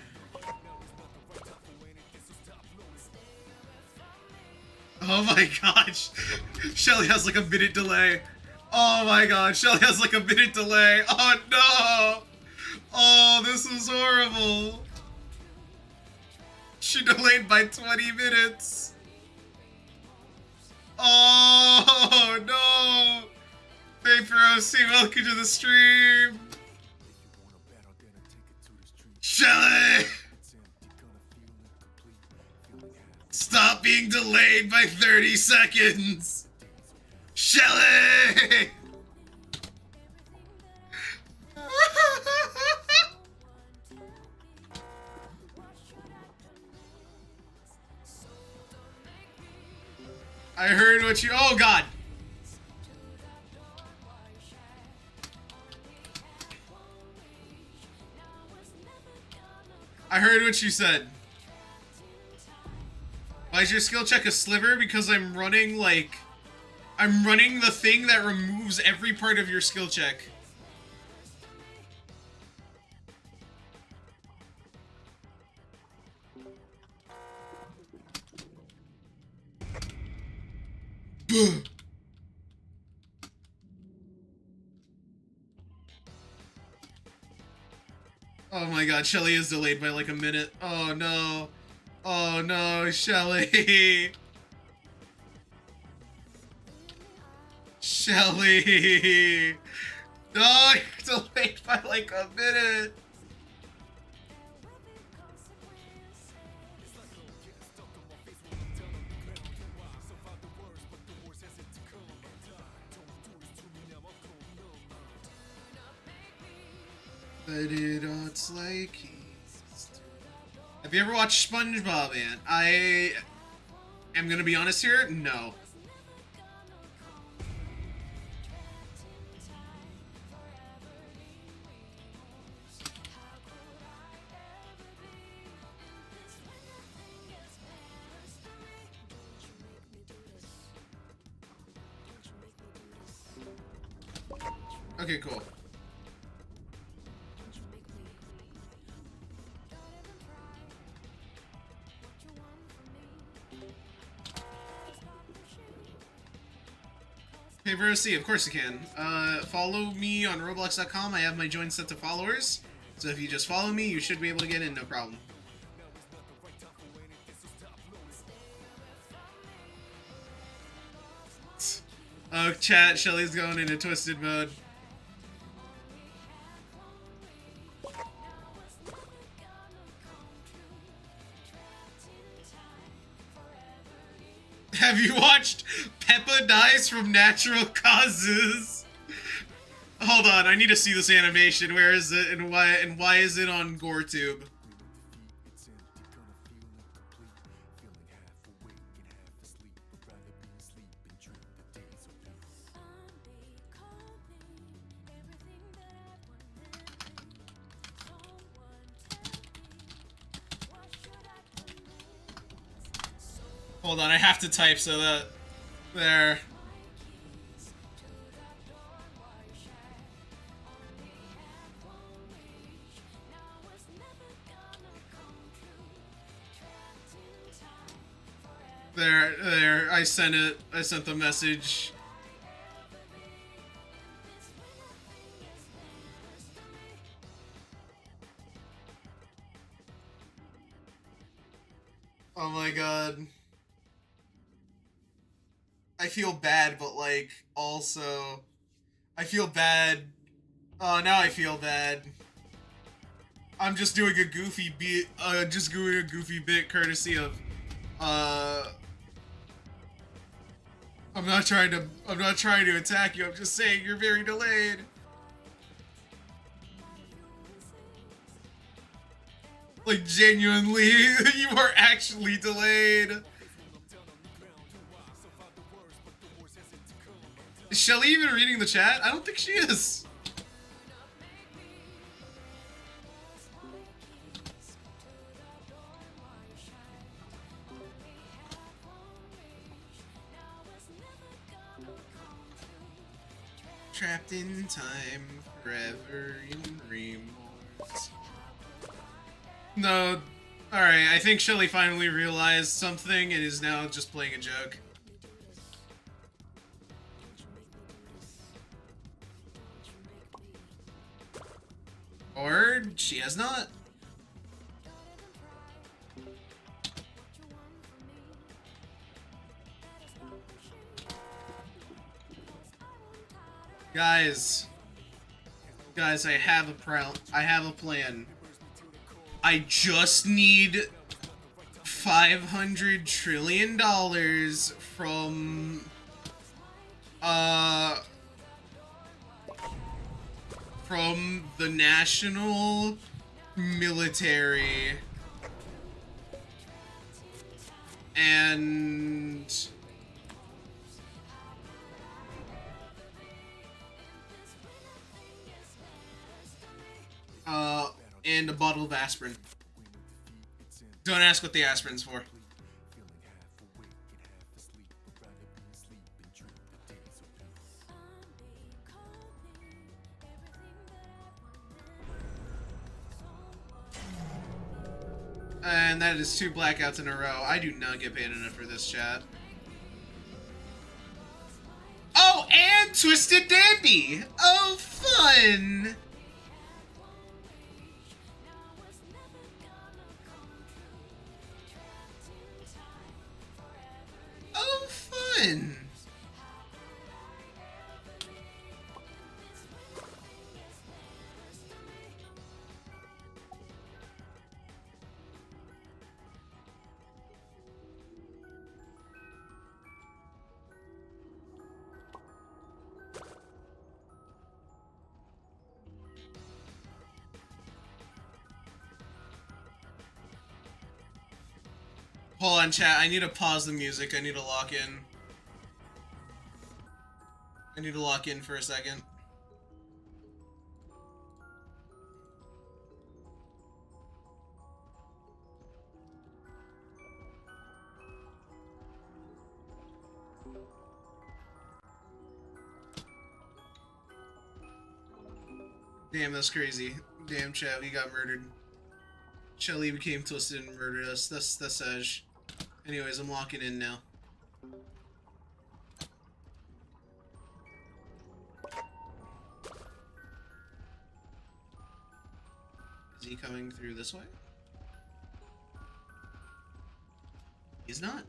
Oh my gosh. Shelly has like a minute delay. Oh my god, Shelly has like a minute delay. Oh no! Oh, this is horrible. She delayed by 20 minutes. Oh no! They Paper OC, welcome to the stream. Shelly! Stop being delayed by 30 seconds! Shelly! I heard what you— oh god! I heard what you said. Why is your skill check a sliver? Because I'm running, like... I'm running the thing that removes every part of your skill check. Oh my god, Shelly is delayed by like a minute. Oh no. Oh no, Shelly. Shelly. No, you're delayed by like a minute. But it's like he's... Have you ever watched SpongeBob, man? I am gonna be honest here, no. Okay, cool. Paper OC, of course you can. Follow me on Roblox.com. I have my join set to followers. So if you just follow me, you should be able to get in, no problem. Oh, chat, Shelly's going into twisted mode. Have you watched Peppa Dies from Natural Causes? Hold on, I need to see this animation. Where is it, and why is it on GoreTube? Hold on, I have to type so that... There. There, I sent it. I sent the message. Oh my god. I feel bad, but like, also, I feel bad. Oh, now I feel bad. I'm just doing a goofy beat, just doing a goofy bit courtesy of, I'm not trying to attack you, I'm just saying you're very delayed. Like, genuinely, you are actually delayed. Is Shelly even reading the chat? I don't think she is. Trapped in time, forever in remorse. No, alright, I think Shelly finally realized something and is now just playing a joke. Or she has not. Guys, I have a plan. I just need $500 trillion from the national military and a bottle of aspirin. Don't ask what the aspirin's for. And that is 2 blackouts in a row. I do not get paid enough for this, chat. Oh, and Twisted Dandy! Oh, fun! Oh, fun! Hold on, chat. I need to pause the music. I need to lock in. I need to lock in for a second. Damn, that's crazy. Damn, chat, we got murdered. Shelly became twisted and murdered us. That's Saj. Anyways, I'm locking in now. Is he coming through this way? He's not.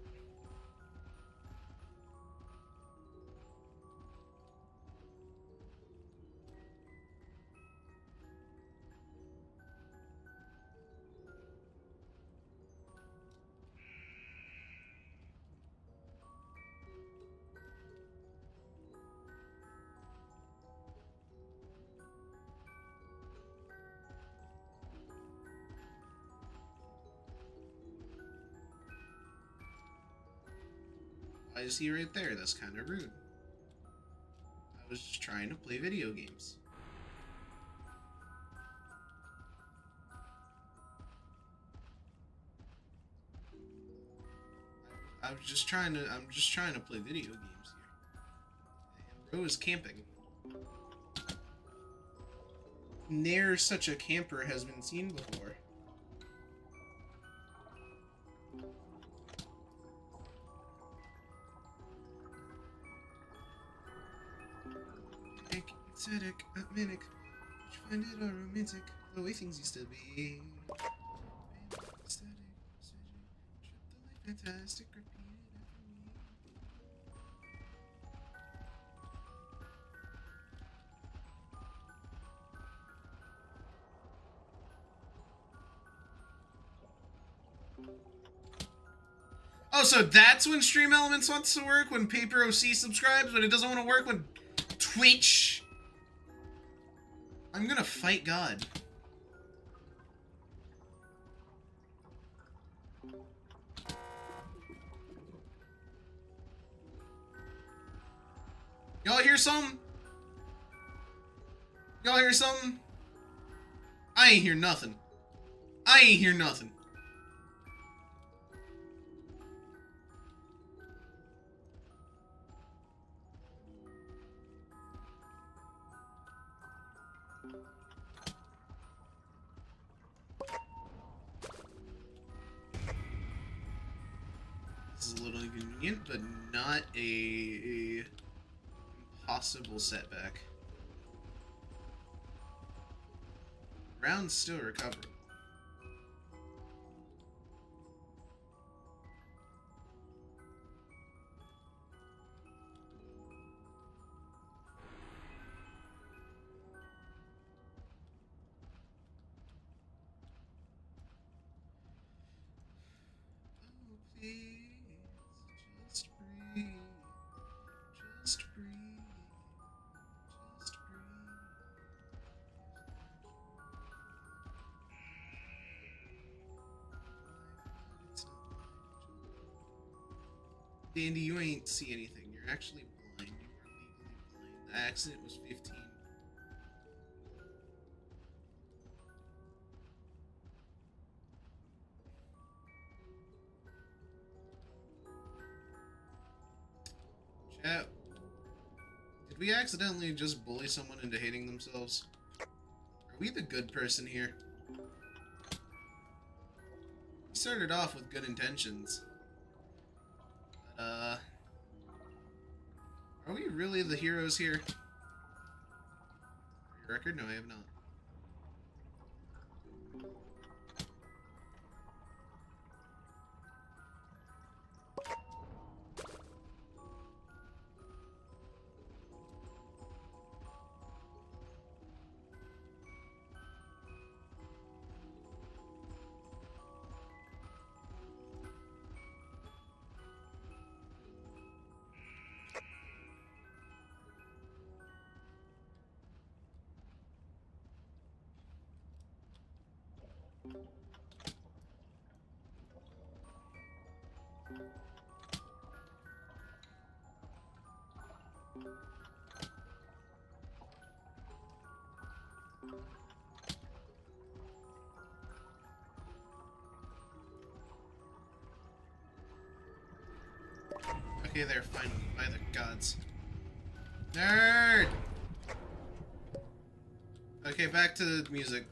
Why is he right there? That's kind of rude. I was just trying to play video games. I'm just trying to play video games here. And bro is camping. Ne'er such a camper has been seen before. Aesthetic, mimic, you find it all romantic, the way things used to be. Aesthetic, trip the light, fantastic, repeat it after me. Oh, so that's when Stream Elements wants to work, when Paper OC subscribes, but it doesn't want to work when Twitch. I'm gonna fight God. Y'all hear something? Y'all hear something? I ain't hear nothing. I ain't hear nothing. This is a little inconvenient, but not a impossible setback. Round's still recovering. Dandy, you ain't see anything. You're actually blind. You are legally blind. The accident was 15. Chat. Did we accidentally just bully someone into hating themselves? Are we the good person here? We started off with good intentions. But, are we really the heroes here? For your record? No, I have not. Okay, they're fine by the gods. Nerd! Okay, back to the music.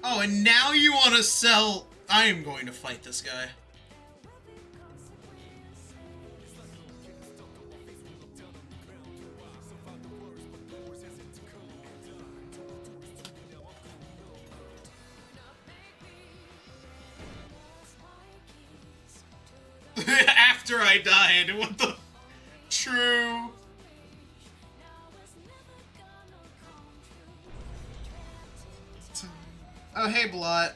Oh, and now you want to sell... I am going to fight this guy. After I died, what the... True. Oh, hey, Blot.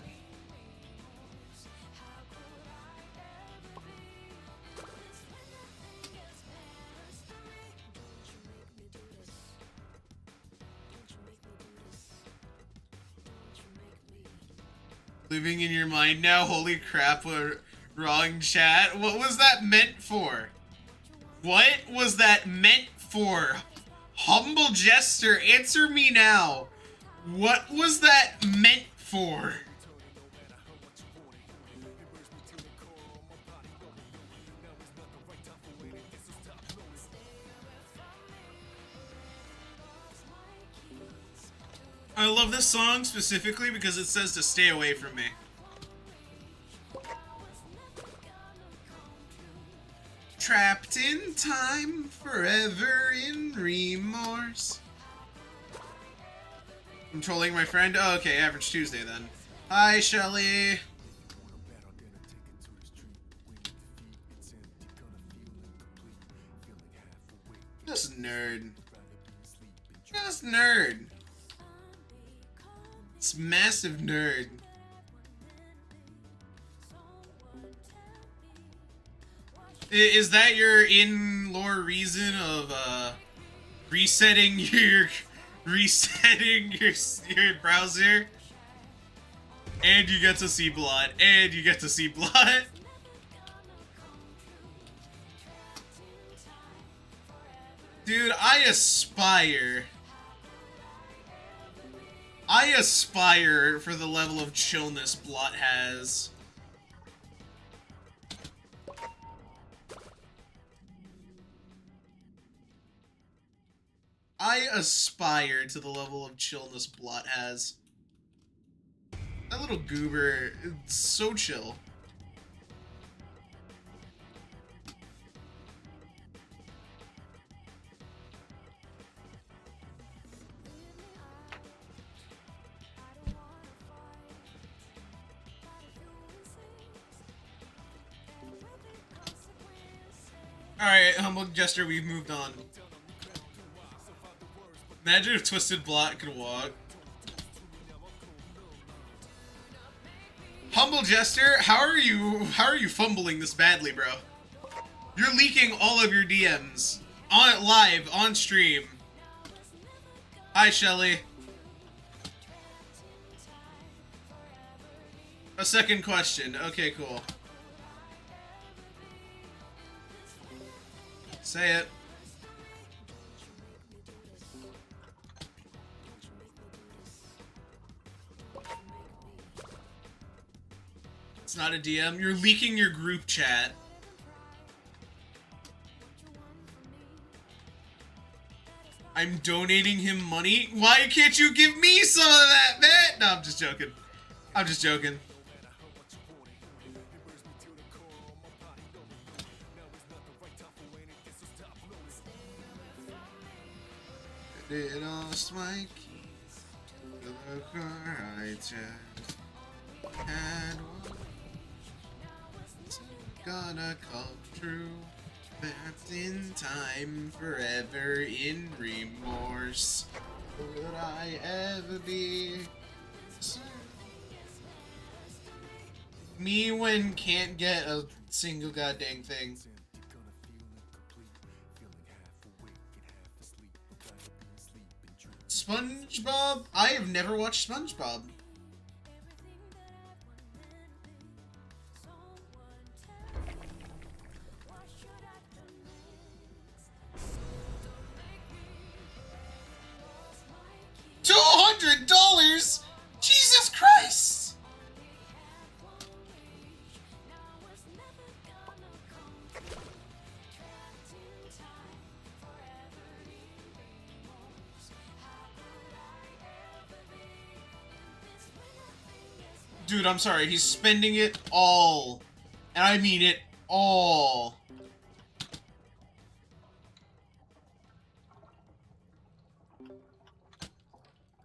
Living in your mind now? Holy crap, we're wrong, chat. What was that meant for? What was that meant for? Humble Jester, answer me now. What was that meant for? I love this song specifically because it says to stay away from me. Trapped in time, forever in remorse. I'm trolling my friend? Oh, okay, Average Tuesday then. Hi, Shelly. Just nerd. Just nerd. It's massive nerd. Is that your in-lore reason of resetting your browser? And you get to see blood. And you get to see blood. Dude, I aspire for the level of chillness Blot has. I aspire to the level of chillness Blot has. That little goober is so chill. Alright, Humble Jester, we've moved on. Imagine if Twisted Blot could walk. Humble Jester, how are you fumbling this badly, bro? You're leaking all of your DMs. Live, on stream. Hi, Shelly. A second question. Okay, cool. Say it. It's not a DM. You're leaking your group chat. I'm donating him money? Why can't you give me some of that, man? No, I'm just joking. I'm just joking. I lost my keys to the car I just had one. It's gonna come true. Trapped in time, forever in remorse. Would I ever be me when can't get a single goddamn thing? SpongeBob? I have never watched SpongeBob. $200? Jesus Christ! Dude, I'm sorry, he's spending it all. And I mean it all.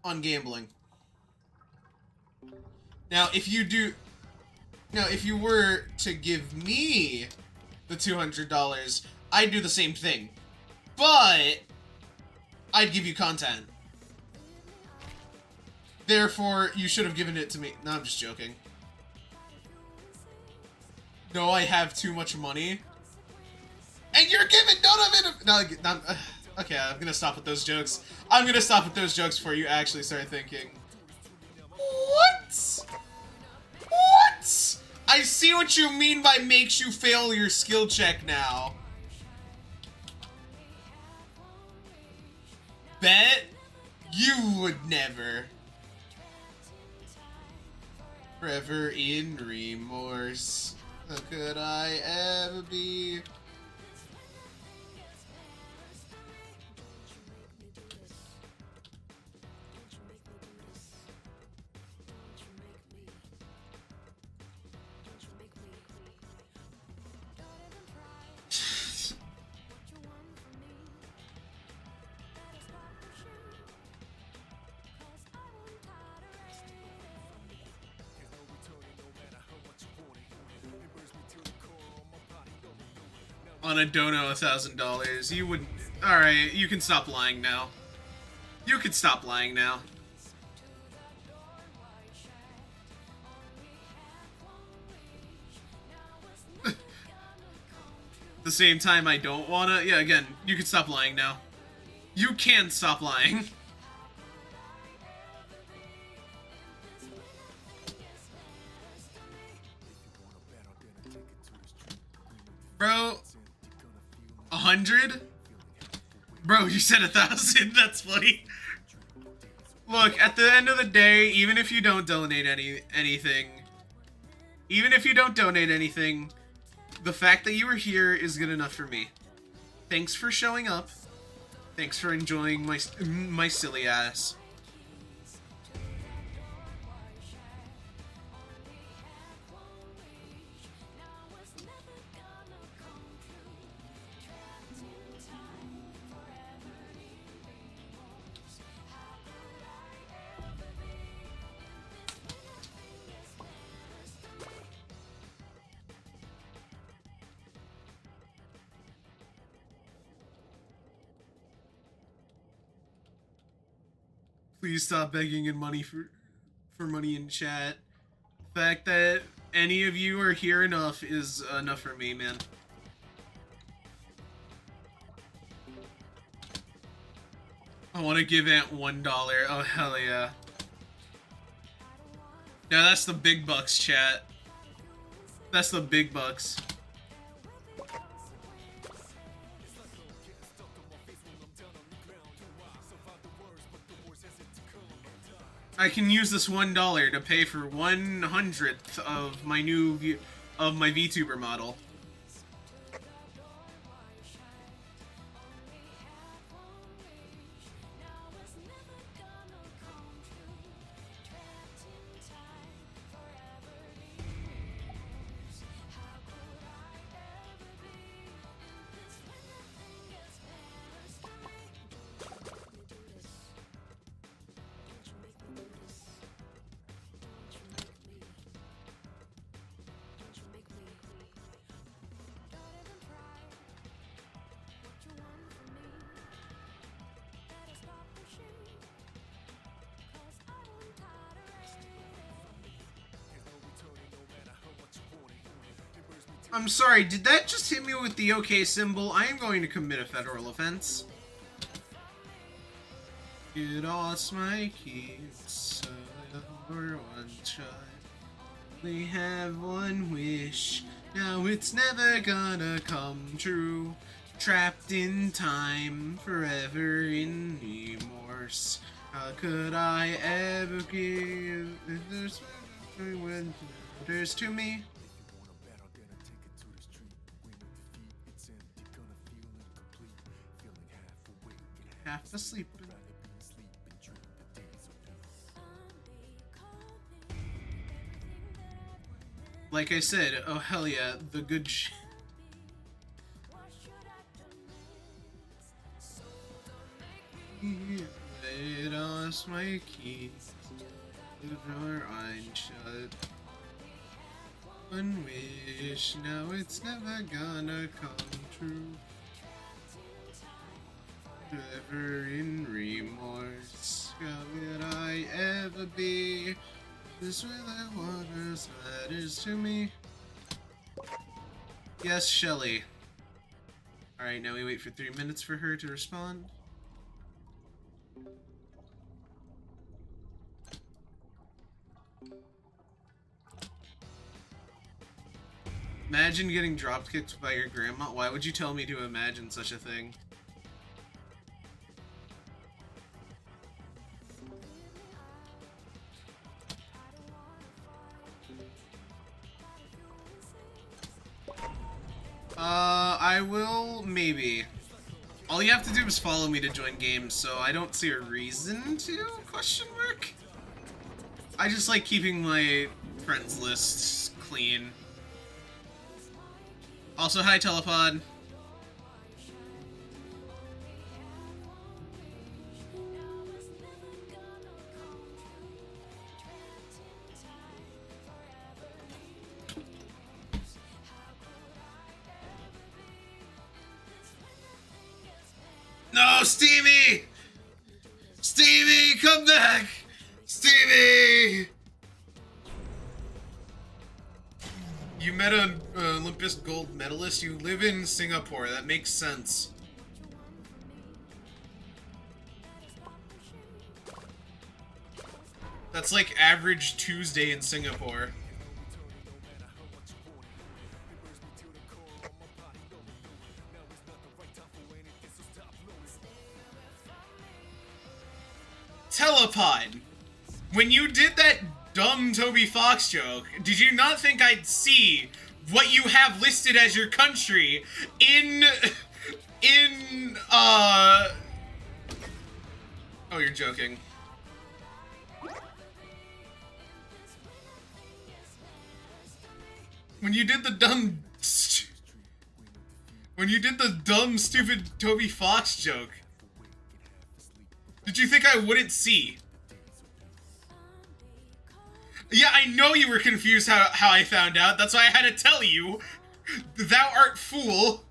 On gambling. Now, if you were to give me the $200, I'd do the same thing. But I'd give you content. Therefore, you should have given it to me. No, I'm just joking. No, I have too much money. And you're giving none of it. No, okay, I'm gonna stop with those jokes. I'm gonna stop with those jokes before you actually start thinking. What? What? I see what you mean by makes you fail your skill check now. Bet you would never. Forever in remorse. How could I ever be? On a dono $1,000, you would. All right, you can stop lying now. You can stop lying now. The same time I don't wanna. Yeah, again, you can stop lying now. You can stop lying. Bro. 100? Bro, you said 1,000. That's funny. Look, at the end of the day, even if you don't donate anything, the fact that you were here is good enough for me. Thanks for showing up. Thanks for enjoying my silly ass. Please stop begging in money for money in chat. The fact that any of you are here enough is enough for me, man. I want to give Ant $1. Oh, hell yeah. Yeah, that's the big bucks, chat. That's the big bucks. I can use this $1 to pay for 1/100th of my my VTuber model. I'm sorry, did that just hit me with the OK symbol? I am going to commit a federal offense. You lost my keys, you're one child. We have one wish, now it's never gonna come true. Trapped in time, forever in remorse. How could I ever give if there's when there's to me? Half asleep. Like I said, oh hell yeah, the good sh- I lost my keys, the door shut. One wish, now it's never gonna come true. Forever in remorse, how could I ever be? This without waters matters to me. Yes, Shelly. Alright, now we wait for 3 minutes for her to respond. Imagine getting drop-kicked by your grandma. Why would you tell me to imagine such a thing? I will, maybe. All you have to do is follow me to join games, so I don't see a reason to, question mark? I just like keeping my friends lists clean. Also, hi, Telepod. No, Stevie! Stevie, come back! Stevie! You met an Olympus gold medalist. You live in Singapore. That makes sense. That's like average Tuesday in Singapore. Telepod, when you did that dumb Toby Fox joke, did you not think I'd see what you have listed as your country in oh, you're joking. When you did the dumb, stupid Toby Fox joke, did you think I wouldn't see? Yeah, I know you were confused how I found out. That's why I had to tell you. Thou art fool.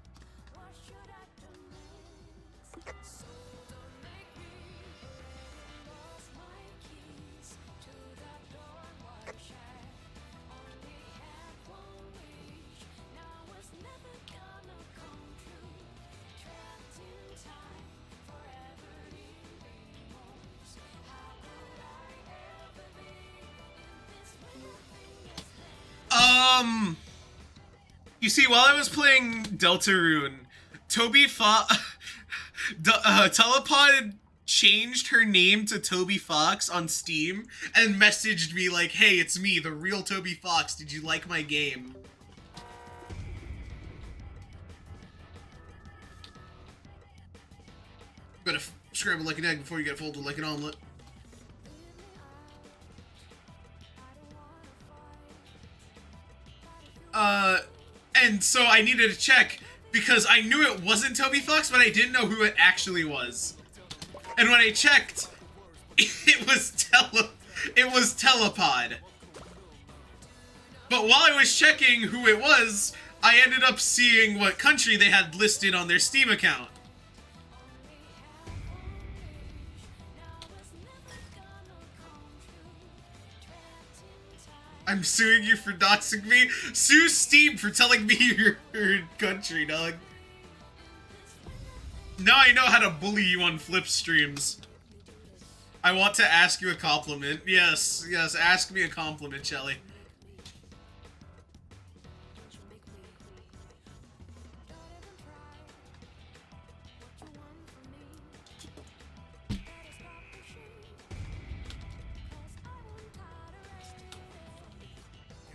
You see, while I was playing Deltarune, Telepod changed her name to Toby Fox on Steam and messaged me like, hey, it's me, the real Toby Fox. Did you like my game? You gotta scramble like an egg before you get folded like an omelet. And so I needed to check because I knew it wasn't Toby Fox, but I didn't know who it actually was. And when I checked, it was Telepod. But while I was checking who it was, I ended up seeing what country they had listed on their Steam account. I'm suing you for doxing me. Sue Steam for telling me your country, dog. Now I know how to bully you on flip streams. I want to ask you a compliment. Yes, yes, ask me a compliment, Shelly.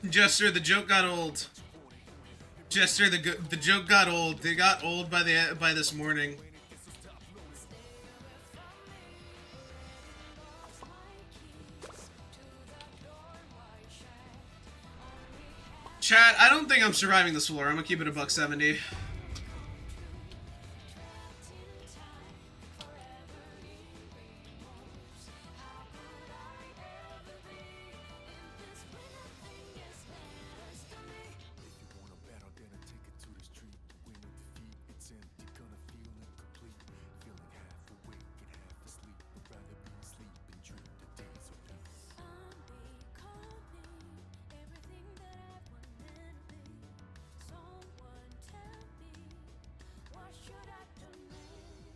Jester, the joke got old. Jester, the joke got old. They got old by this morning. Chat, I don't think I'm surviving this floor. I'm gonna keep it a $170.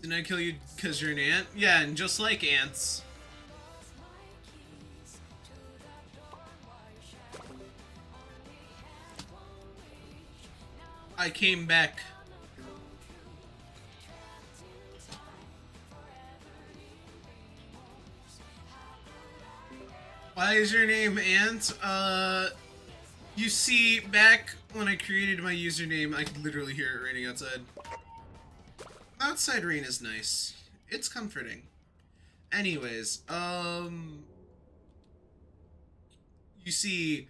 Didn't I kill you because you're an ant? Yeah, and just like ants. I came back. Why is your name Ant? You see, back when I created my username, I could literally hear it raining outside. Outside rain is nice. It's comforting. Anyways, you see,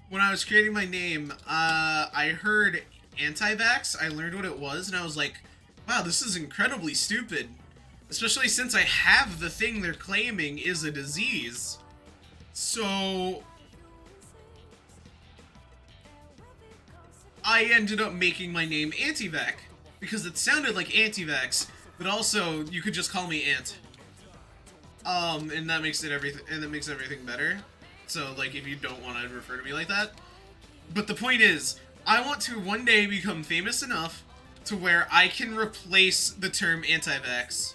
when I was creating my name, I heard Antyvak. I learned what it was, and I was like, wow, this is incredibly stupid. Especially since I have the thing they're claiming is a disease. So I ended up making my name Antyvak because it sounded like Antyvax, but also you could just call me Ant. And that makes everything better. So like if you don't want to refer to me like that. But the point is, I want to one day become famous enough to where I can replace the term Antyvax.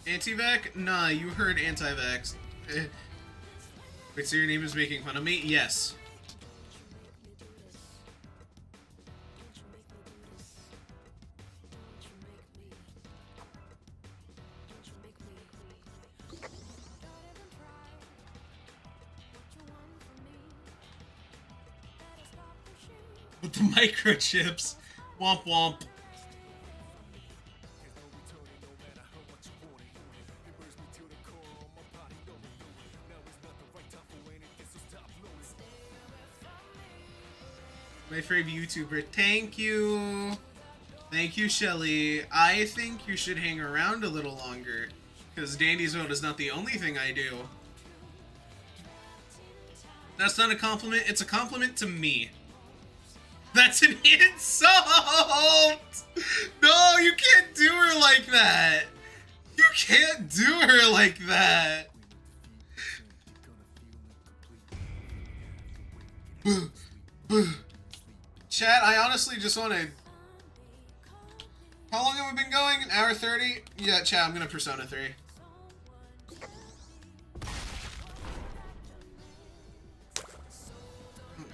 Antyvak? Nah, you heard Antyvax. Wait, so your name is making fun of me? Yes. With the microchips. Womp womp. My favorite YouTuber. Thank you. Thank you, Shelly. I think you should hang around a little longer. Because Dandy's Vote is not the only thing I do. That's not a compliment. It's a compliment to me. That's an insult! No, you can't do her like that. You can't do her like that. Chat, I honestly just want to... How long have we been going? An hour 30? Yeah, chat, I'm gonna Persona 3.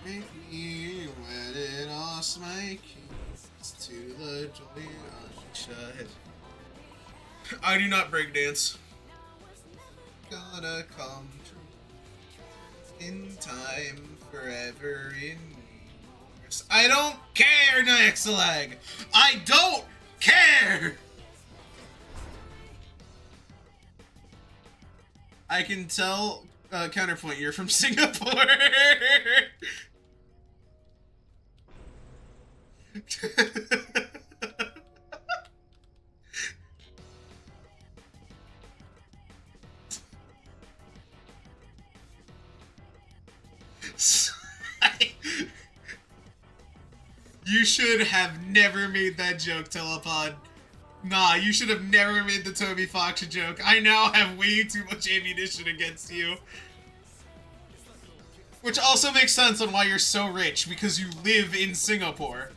Make me when it lost my keys to the joy shut. I do not breakdance. Gonna come true in time, forever in years. I don't care, Nexalag! I don't care! I can tell, counterpoint, you're from Singapore! You should have never made that joke, Telepod. Nah, you should have never made the Toby Fox joke. I now have way too much ammunition against you. Which also makes sense on why you're so rich, because you live in Singapore.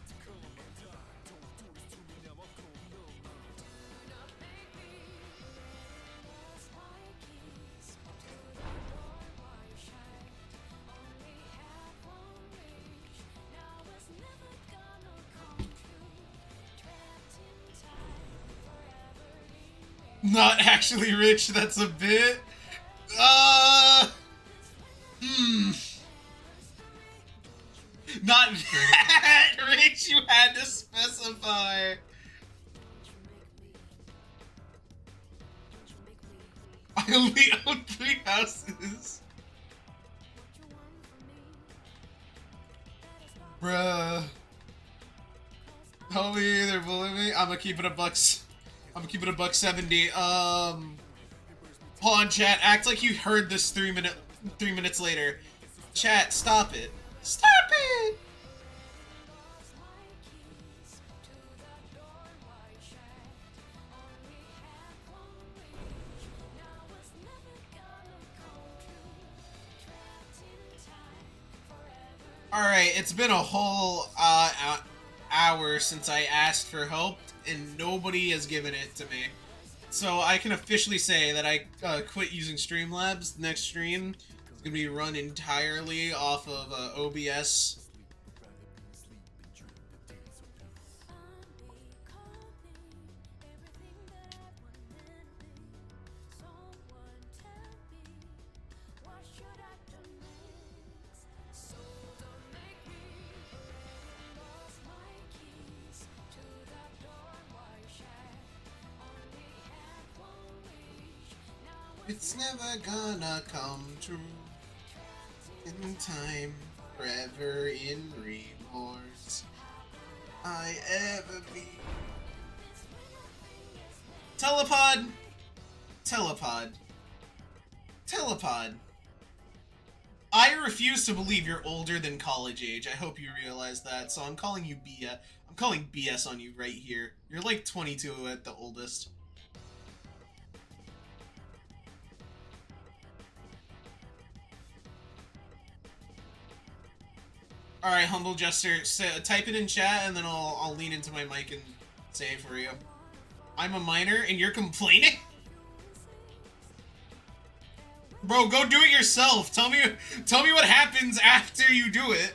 Not actually rich, that's a bit. Not that rich, you had to specify. I only own 3 houses. Bruh. Homie, they're bullying me. I'm gonna keep it a bucks. I'm gonna keep it a $1.70. Hold on, chat. Act like you heard this 3 minutes later. Chat, stop it. Stop it! Alright, it's been a whole hour since I asked for help, and nobody has given it to me. So I can officially say that I quit using Streamlabs. The next stream is going to be run entirely off of OBS. It's never gonna come true in time, forever in remorse. I ever be. Telepod! Telepod. Telepod. I refuse to believe you're older than college age. I hope you realize that. So I'm calling you BS. I'm calling BS on you right here. You're like 22 at the oldest. Alright, Humble Jester, type it in chat and then I'll lean into my mic and say it for you. I'm a minor and you're complaining? Bro, go do it yourself. Tell me what happens after you do it.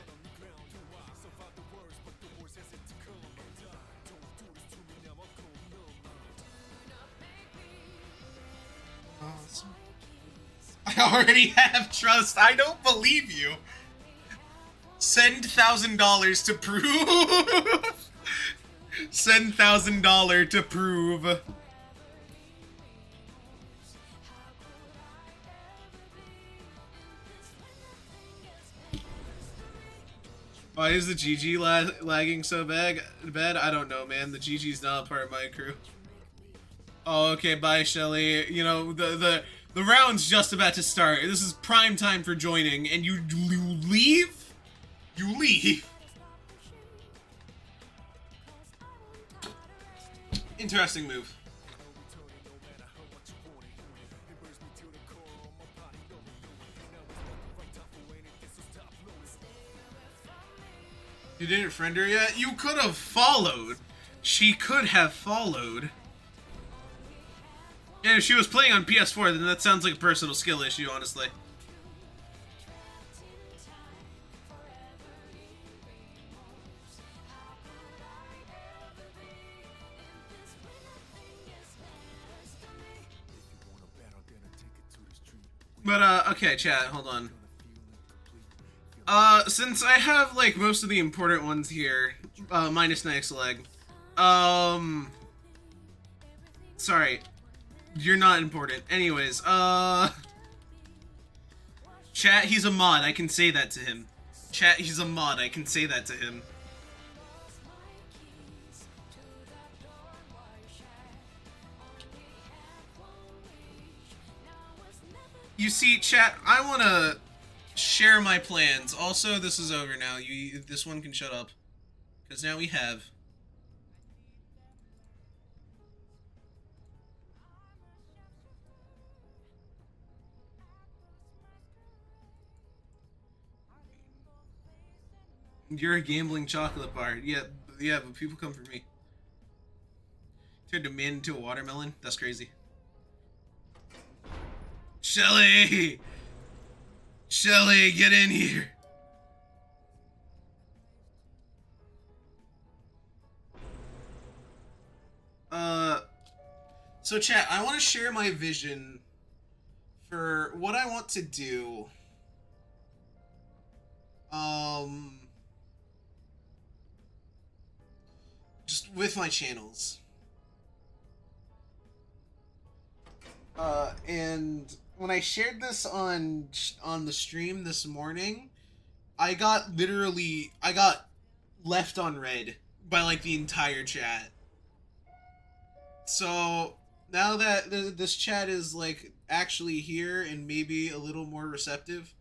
Awesome. I already have trust. I don't believe you. Send $1,000 to prove. Send $1,000 to prove. Why is the GG lagging so bad? I don't know, man. The GG's not a part of my crew. Oh, okay. Bye, Shelly. You know, the round's just about to start. This is prime time for joining, and you leave. You leave. Interesting move. You didn't friend her yet? You could have followed. She could have followed. And if she was playing on PS4, then that sounds like a personal skill issue, honestly. But, okay, chat, hold on. Since I have, like, most of the important ones here, minus Nike's leg, sorry, you're not important. Anyways, chat, he's a mod, I can say that to him. Chat, he's a mod, I can say that to him. You see, chat, I wanna share my plans. Also, this is over now. This one can shut up. Because now we have... You're a gambling chocolate bar. Yeah, but people come for me. Turned a man into a watermelon? That's crazy. Shelly! Shelly, get in here! So chat, I want to share my vision for what I want to do. Just with my channels. And when I shared this on the stream this morning, I got left on red by like the entire chat. So now that this chat is like actually here and maybe a little more receptive,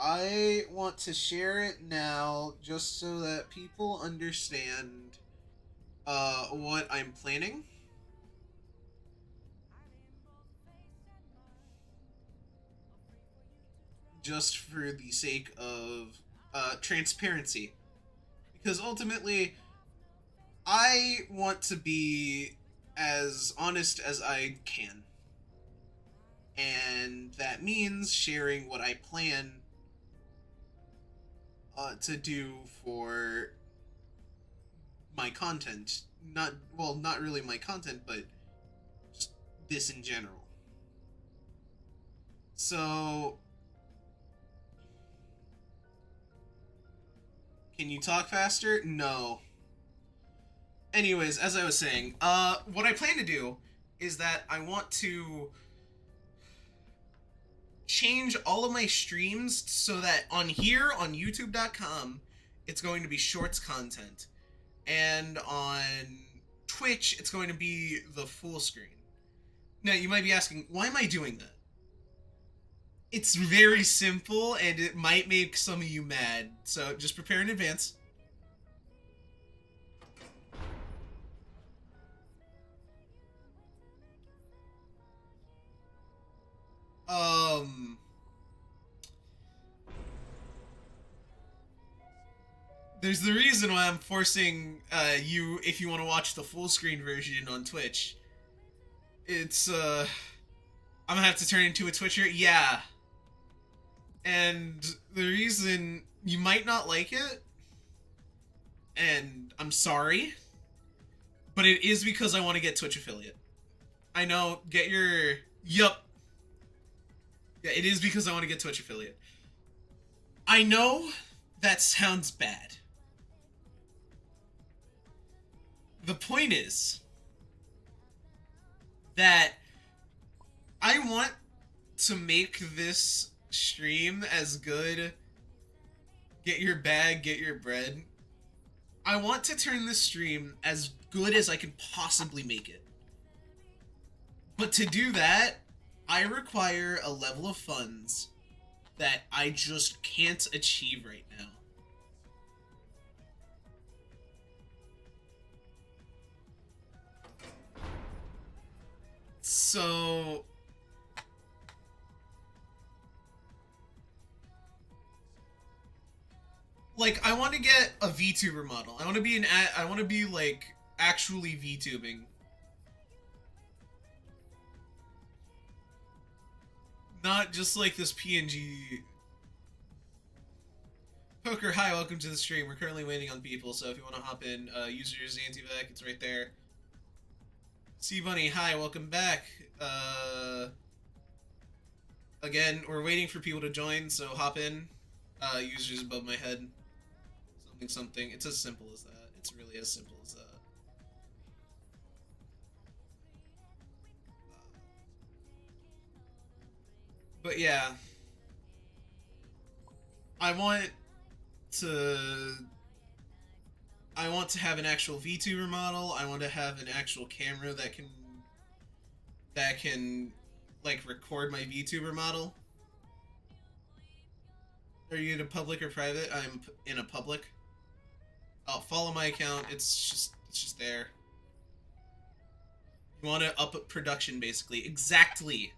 I want to share it now just so that people understand what I'm planning. Just for the sake of transparency. Because ultimately, I want to be as honest as I can. And that means sharing what I plan to do for my content. Not really my content, but just this in general. So, can you talk faster? No. Anyways, as I was saying, what I plan to do is that I want to change all of my streams so that on here, on youtube.com, it's going to be shorts content. And on Twitch, it's going to be the full screen. Now, you might be asking, why am I doing that? It's very simple, and it might make some of you mad, so just prepare in advance. There's the reason why I'm forcing you, if you want to watch the full screen version on Twitch. It's, I'm gonna have to turn into a Twitcher? Yeah. And the reason you might not like it, and I'm sorry, but it is because I want to get Twitch affiliate. I know, get your... Yup. Yeah, it is because I want to get Twitch affiliate. I know that sounds bad. The point is that I want to make this stream as good. Get your bag, get your bread. I want to turn this stream as good as I can possibly make it. But to do that, I require a level of funds that I just can't achieve right now. So... like, I want to get a VTuber model. I want to be like actually VTubing. Not just like this PNG. Poker, hi, welcome to the stream. We're currently waiting on people, so if you want to hop in, users Antyvak, it's right there. Sea Bunny, hi, welcome back. Again, we're waiting for people to join, so hop in. Users above my head. Something, something. It's as simple as that. It's really as simple as that. But yeah. I want to have an actual VTuber model. I want to have an actual camera that can like record my VTuber model. Are you in a public or private? I'm in a public. Oh, follow my account. It's just there. You want to up production basically. Exactly.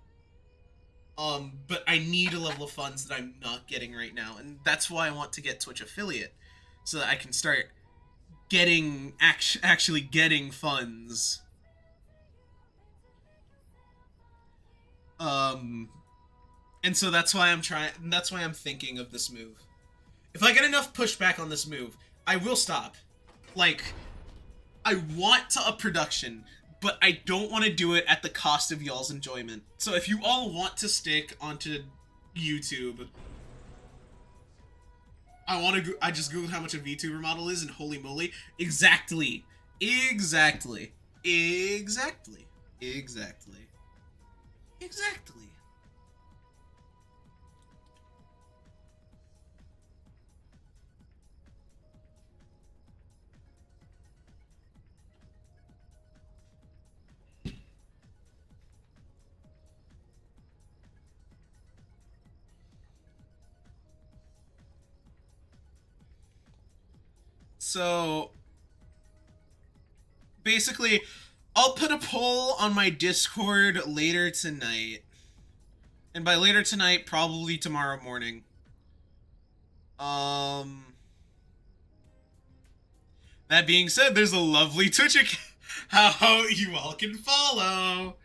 But I need a level of funds that I'm not getting right now, and that's why I want to get Twitch affiliate, so that I can start getting actually getting funds. And so that's why I'm trying. That's why I'm thinking of this move. If I get enough pushback on this move, I will stop. Like, I want to up production, but I don't want to do it at the cost of y'all's enjoyment. So if you all want to stick onto YouTube, I just googled how much a VTuber model is, and holy moly, exactly. So, basically, I'll put a poll on my Discord later tonight. And by later tonight, probably tomorrow morning. That being said, there's a lovely Twitch account. How you all can follow.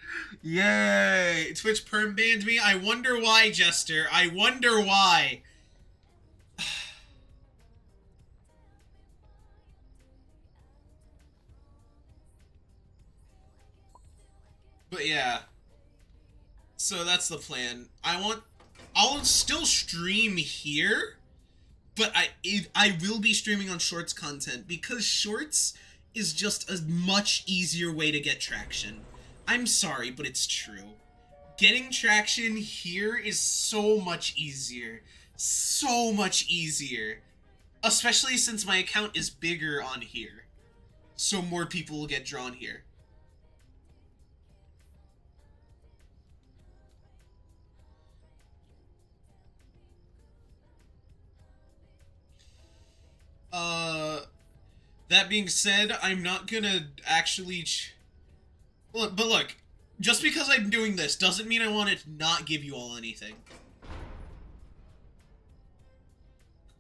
Yay! Twitch perm banned me. I wonder why, Jester. I wonder why. But yeah. So that's the plan. I'll still stream here, but I will be streaming on Shorts content, because Shorts is just a much easier way to get traction. I'm sorry, but it's true. Getting traction here is so much easier. So much easier. Especially since my account is bigger on here. So more people will get drawn here. That being said, I'm not gonna actually... But look, just because I'm doing this doesn't mean I want to not give you all anything.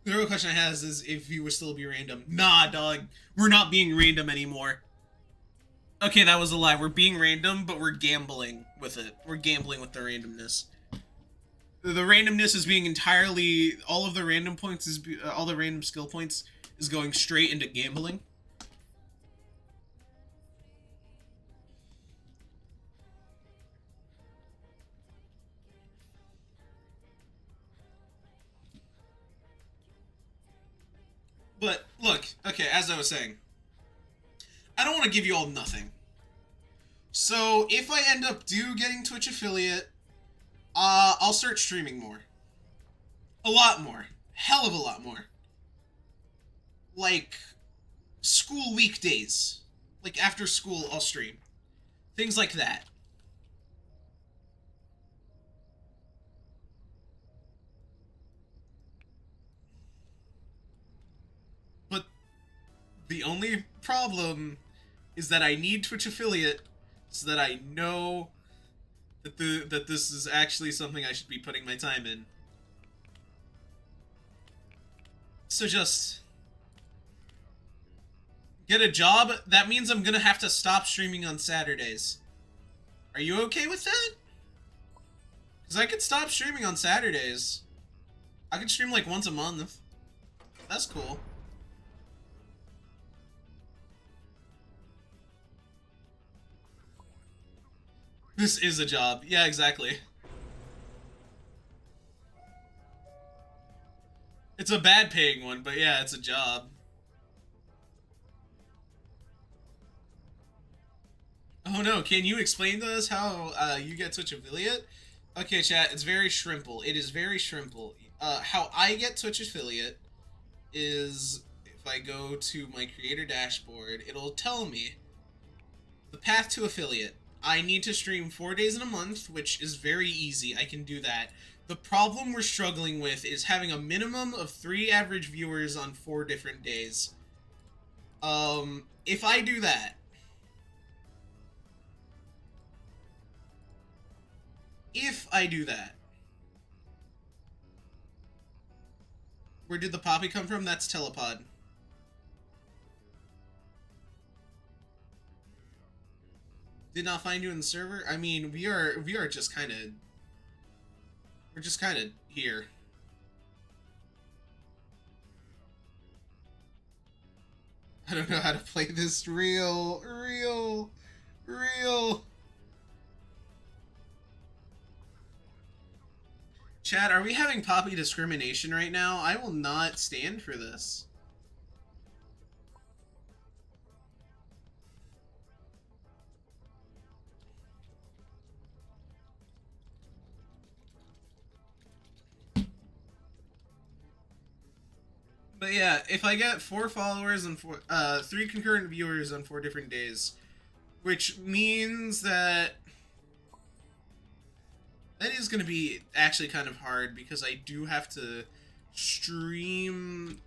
The real question I have is if you would still be random. Nah, dog. We're not being random anymore. Okay, that was a lie. We're being random, but we're gambling with it. We're gambling with the randomness. The randomness is being entirely... All of the random points is... all the random skill points is going straight into gambling. But, look, okay, as I was saying, I don't want to give you all nothing. So, if I end up getting Twitch affiliate, I'll start streaming more. A lot more. Hell of a lot more. Like, school weekdays. Like, after school, I'll stream. Things like that. But the only problem is that I need Twitch affiliate so that I know that this is actually something I should be putting my time in. So just get a job. That means I'm gonna have to stop streaming on Saturdays. Are you okay with that? Because I could stop streaming on Saturdays. I could stream like once a month. That's cool. This is a job. Yeah, exactly. It's a bad paying one, but yeah, it's a job. Oh no, can you explain to us how you get Twitch affiliate? Okay, chat, it's very shrimple. It is very shrimple. How I get Twitch affiliate is if I go to my creator dashboard, it'll tell me the path to affiliate. I need to stream 4 days in a month, which is very easy. I can do that. The problem we're struggling with is having a minimum of 3 average viewers on 4 different days. If I do that, where did the poppy come from? That's telepod. Did not find you in the server. I mean, we are just kind of, we're just kind of here. I don't know how to play this real. Chad, are we having poppy discrimination right now? I will not stand for this. But yeah, if I get 4 followers and 3 concurrent viewers on 4 different days, which means that is going to be actually kind of hard because I do have to stream.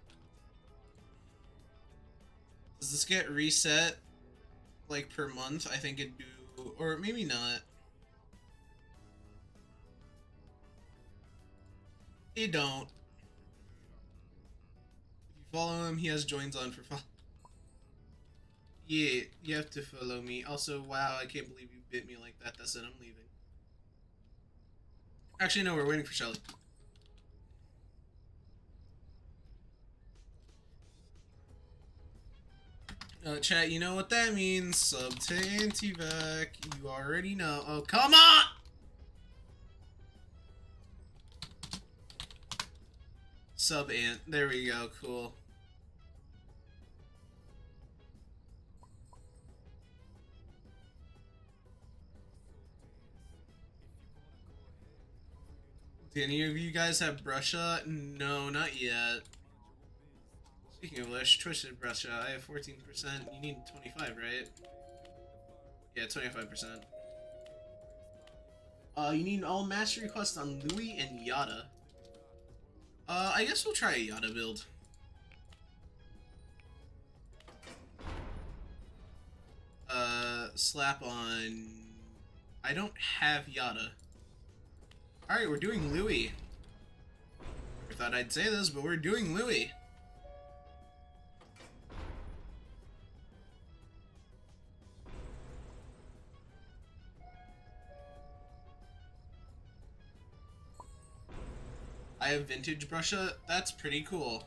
Does this get reset like per month? I think it do, or maybe not. It don't. If you follow him, he has joins on for follow. Yeah, you have to follow me. Also, wow, I can't believe you bit me like that. That's it, I'm leaving. Actually, no, we're waiting for Shelly. Chat, you know what that means. Sub to Antyvak. You already know. Oh, come on! Sub Ant. There we go. Cool. Do any of you guys have Brusha? No, not yet. Speaking of which, Twitch did Brusha. I have 14%. You need 25, right? Yeah, 25%. You need all mastery quests on Louis and Yada. I guess we'll try a Yada build. Slap on... I don't have Yada. Alright, we're doing Louis. Never thought I'd say this, but we're doing Louis. I have vintage Brusha. That's pretty cool.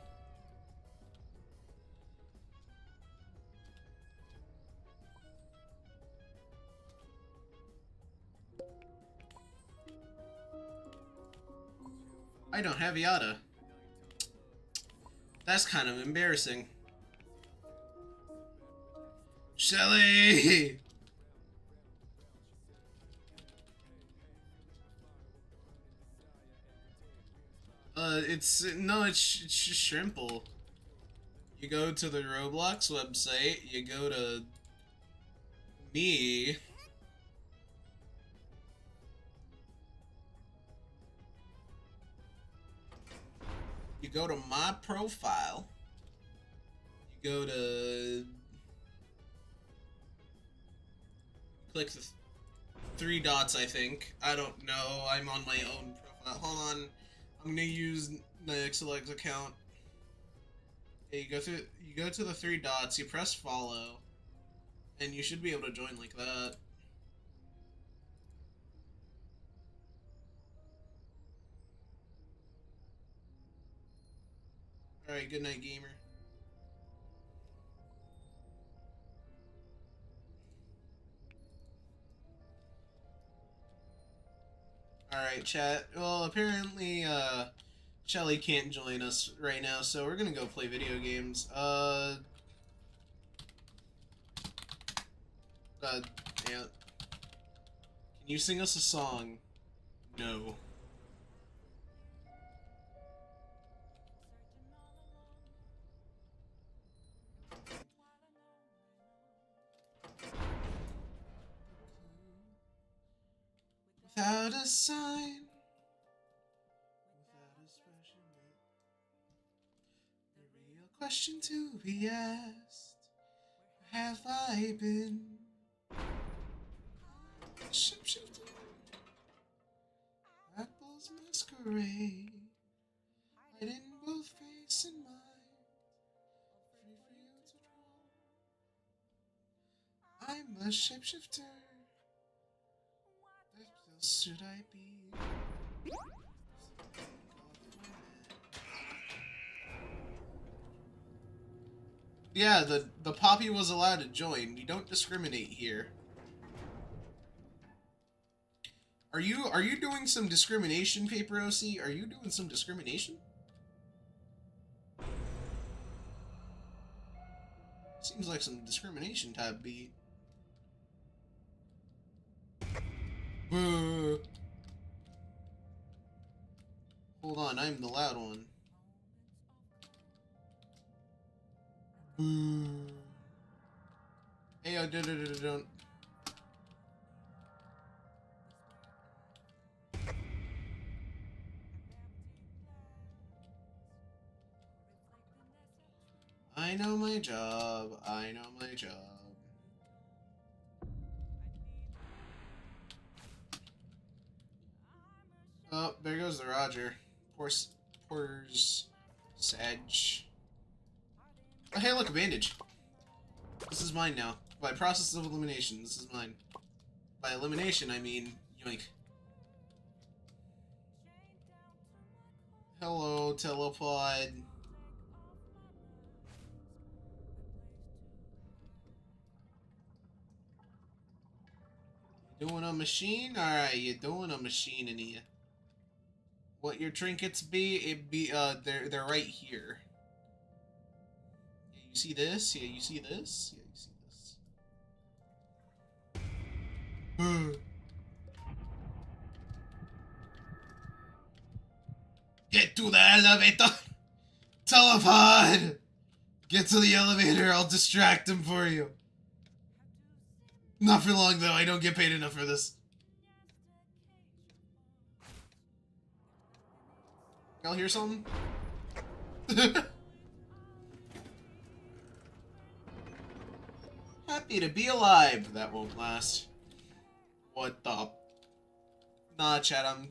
I don't have Yada. That's kind of embarrassing. Shelly! it's just Shrimple. You go to the Roblox website, you go to me. You go to my profile. You go to... Click the 3 dots, I think. I don't know. I'm on my own profile. Hold on. I'm gonna use the XLX account. Yeah, you go to the 3 dots, you press follow, and you should be able to join like that. Alright, good night, gamer. Alright, chat. Well, apparently, Shelly can't join us right now, so we're gonna go play video games. Yeah. Can you sing us a song? No. Without a sign, without expression, the real question to be asked: where have I been? Shapeshifter, apples masquerade, hiding both face and mind, free for you to draw. I'm a shapeshifter. What else should I be? Yeah, the poppy was allowed to join. We don't discriminate here. Are you doing some discrimination, Paper OC? Are you doing some discrimination? Seems like some discrimination type beat. Boo. Hold on, I'm the loud one. Boo. Hey, don't. I know my job. I know my job. Oh, there goes the Roger. Poor's Sedge. Oh, hey, look, a bandage. This is mine now. By process of elimination, this is mine. By elimination, I mean yoink. Hello, telepod. Doing a machine? Alright, you're doing a machine in here. What your trinkets be? They're right here. Yeah, you see this? Yeah, you see this? Yeah, you see this. Get to the elevator! Telepod! Get to the elevator, I'll distract him for you. Not for long, though. I don't get paid enough for this. Y'all hear something? Happy to be alive. That won't last. What the? Nah, chat, I'm...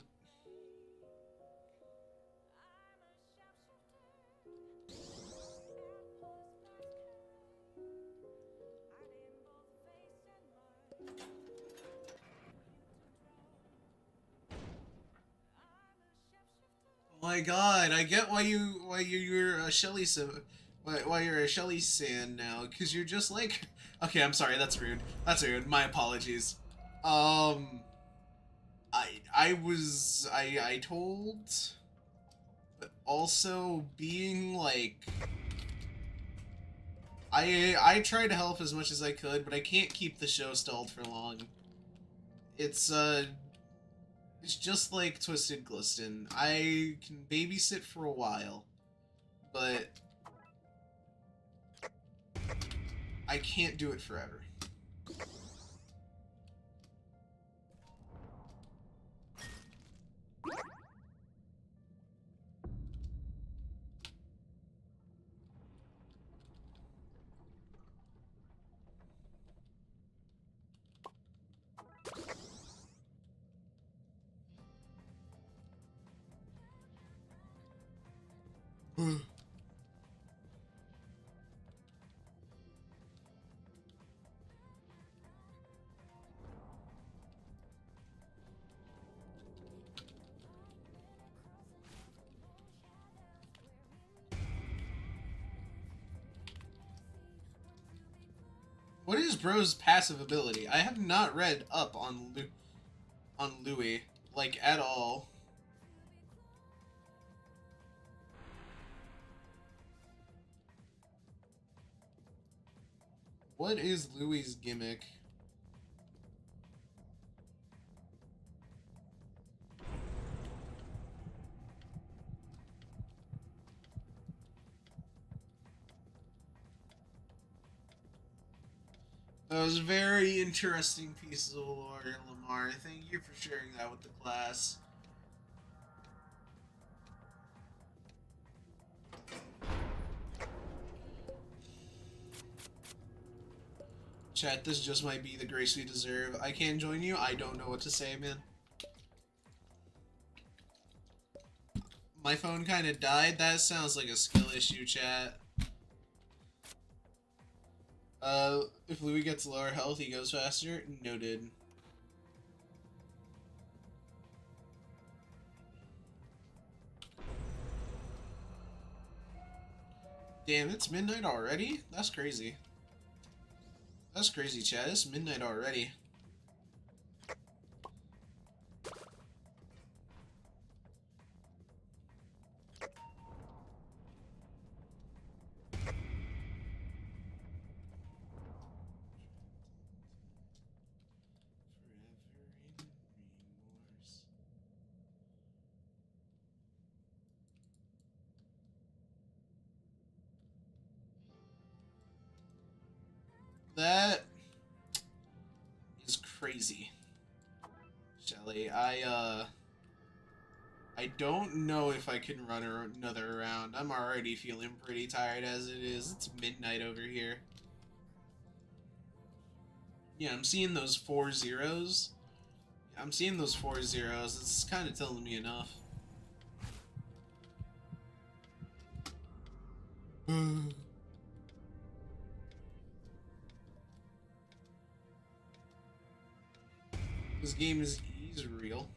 Oh my god, I get why you're a Shelly why you're a Shelly San now, because you're just like... Okay, I'm sorry, that's rude. That's rude. My apologies. I told, but also being like, I try to help as much as I could, but I can't keep the show stalled for long. It's just like Twisted Gliston. I can babysit for a while, but I can't do it forever. What is Bro's passive ability? I have not read up on Louis, like, at all. What is Louis' gimmick? That was a very interesting piece of lore, Lamar. Thank you for sharing that with the class. Chat, this just might be the grace we deserve. I can't join you. I don't know what to say, man. My phone kind of died. That sounds like a skill issue, chat. If Louis gets lower health, he goes faster. Noted. Damn, it's midnight already? That's crazy. That's crazy, chat. It's midnight already. That is crazy. Shelly, I don't know if I can run another round. I'm already feeling pretty tired as it is. It's midnight over here. Yeah, I'm seeing those 4 zeros. I'm seeing those 4 zeros. It's kind of telling me enough. This game is real.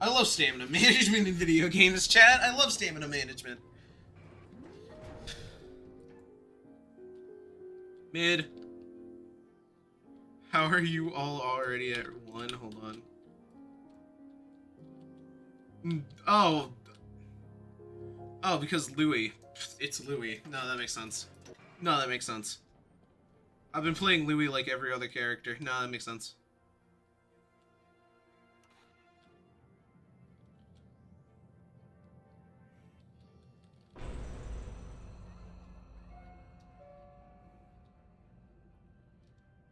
I love stamina management in video games, chat. I love stamina management. Mid. How are you all already at 1? Hold on. Oh. Oh, because Louis. It's Louis. No, that makes sense. No, that makes sense. I've been playing Louis like every other character. No, that makes sense.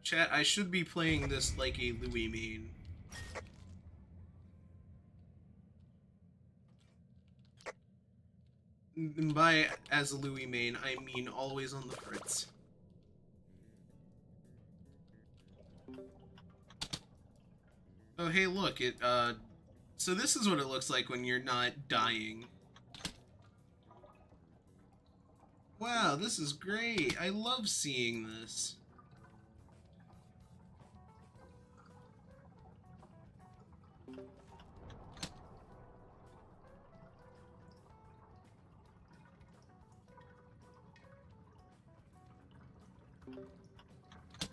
Chat, I should be playing this like a Louis main. And by as a Louis main, I mean always on the fritz. Oh, hey, look, so this is what it looks like when you're not dying. Wow, this is great. I love seeing this.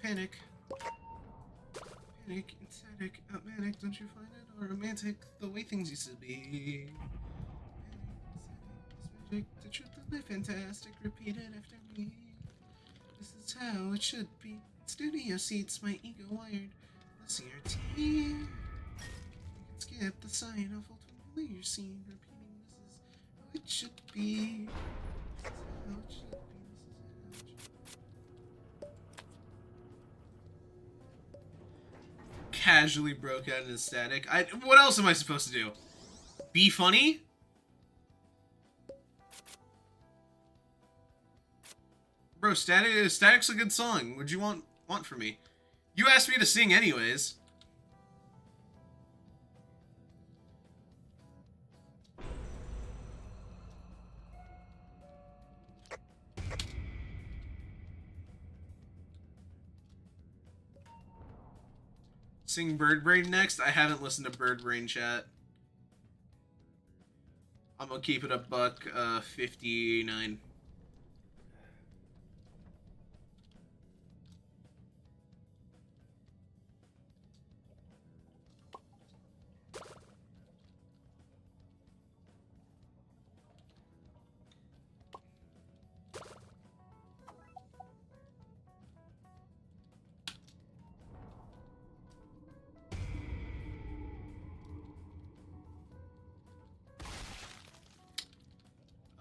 Panic. Panic, ecstatic, manic, don't you find it? Or romantic, the way things used to be. Panic, ecstatic, magic, the truth of life, fantastic, repeat it after me. This is how it should be. Studio seats, my ego wired. The CRT. You can skip the sign of ultimately scene. Repeating, this is how it should be. This is how it should be. Casually broke out in static. What else am I supposed to do? Be funny? Bro, Static's a good song. What'd you want from me? You asked me to sing anyways. Sing Bird Brain next? I haven't listened to Bird Brain, chat. I'm gonna keep it a buck 59.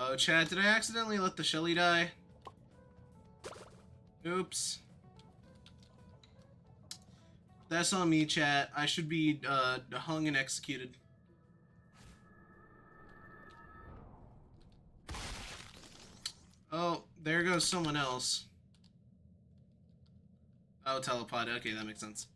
Oh, chat, did I accidentally let the Shelly die? Oops. That's on me, chat. I should be hung and executed. Oh, there goes someone else. Oh, telepod. Okay, that makes sense.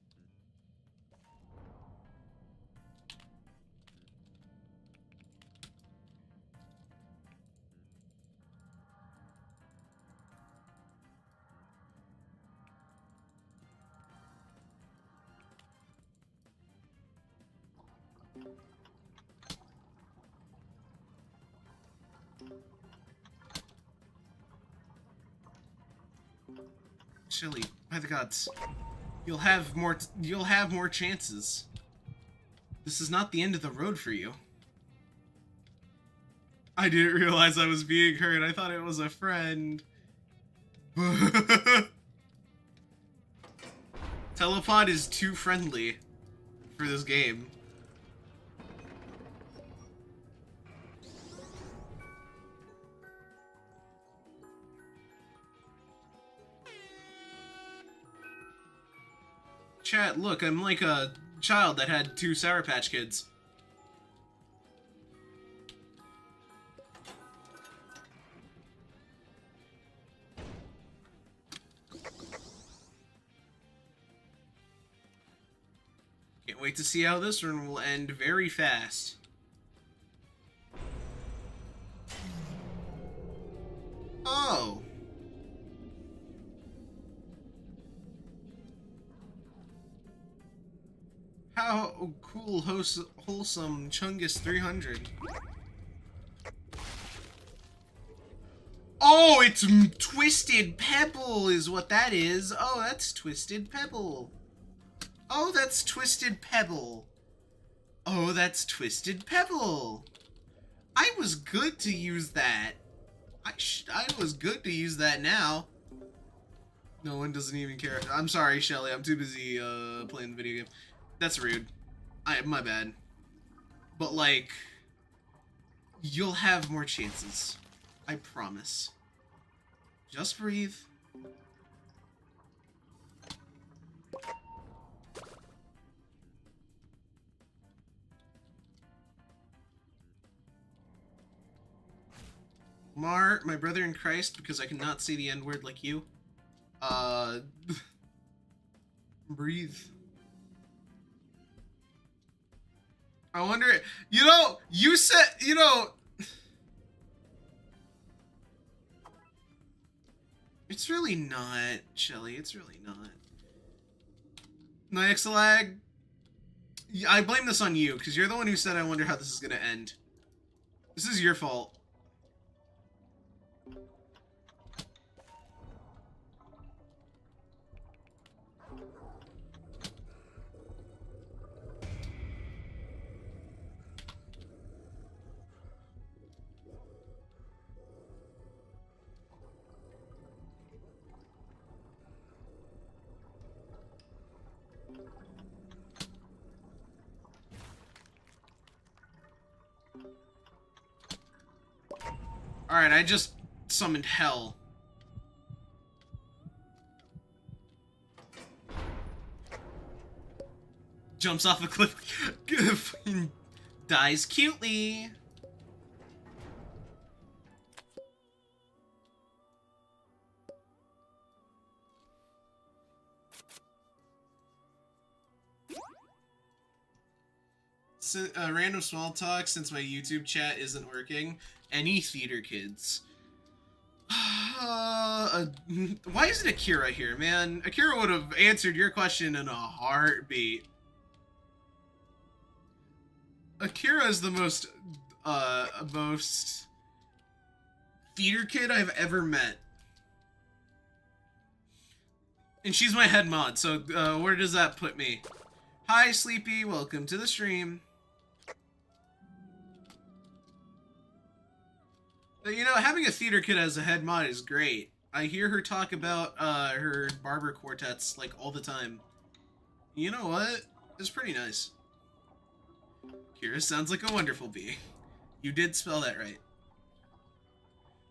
Chili, by the gods. You'll have more chances. This is not the end of the road for you. I didn't realize I was being hurt. I thought it was a friend. Telepod is too friendly for this game. Chat, look, I'm like a child that had 2 Sour Patch Kids. Can't wait to see how this one will end very fast. Oh. How cool, wholesome Chungus 300. Oh, it's Twisted Pebble is what that is. Oh, that's Twisted Pebble. Oh, that's Twisted Pebble. Oh, that's Twisted Pebble. I was good to use that. I was good to use that now. No one doesn't even care. I'm sorry, Shelly. I'm too busy playing the video game. That's rude. My bad. But, like, you'll have more chances. I promise. Just breathe. Mar, my brother in Christ, because I cannot say the N-word like you. Breathe. I wonder, you know, you said, you know, it's really not, Shelly, it's really not. Nixalag, I blame this on you, because you're the one who said I wonder how this is going to end. This is your fault. Alright, I just summoned hell. Jumps off a cliff. Dies cutely. Random small talk since my YouTube chat isn't working. Any theater kids? Why isn't Akira here, man? Akira would have answered your question in a heartbeat. Akira is the most most theater kid I've ever met. And she's my head mod, so where does that put me? Hi, Sleepy, welcome to the stream. But, you know, having a theater kid as a head mod is great. I hear her talk about her barber quartets, like, all the time. You know what? It's pretty nice. Kira sounds like a wonderful bee. You did spell that right.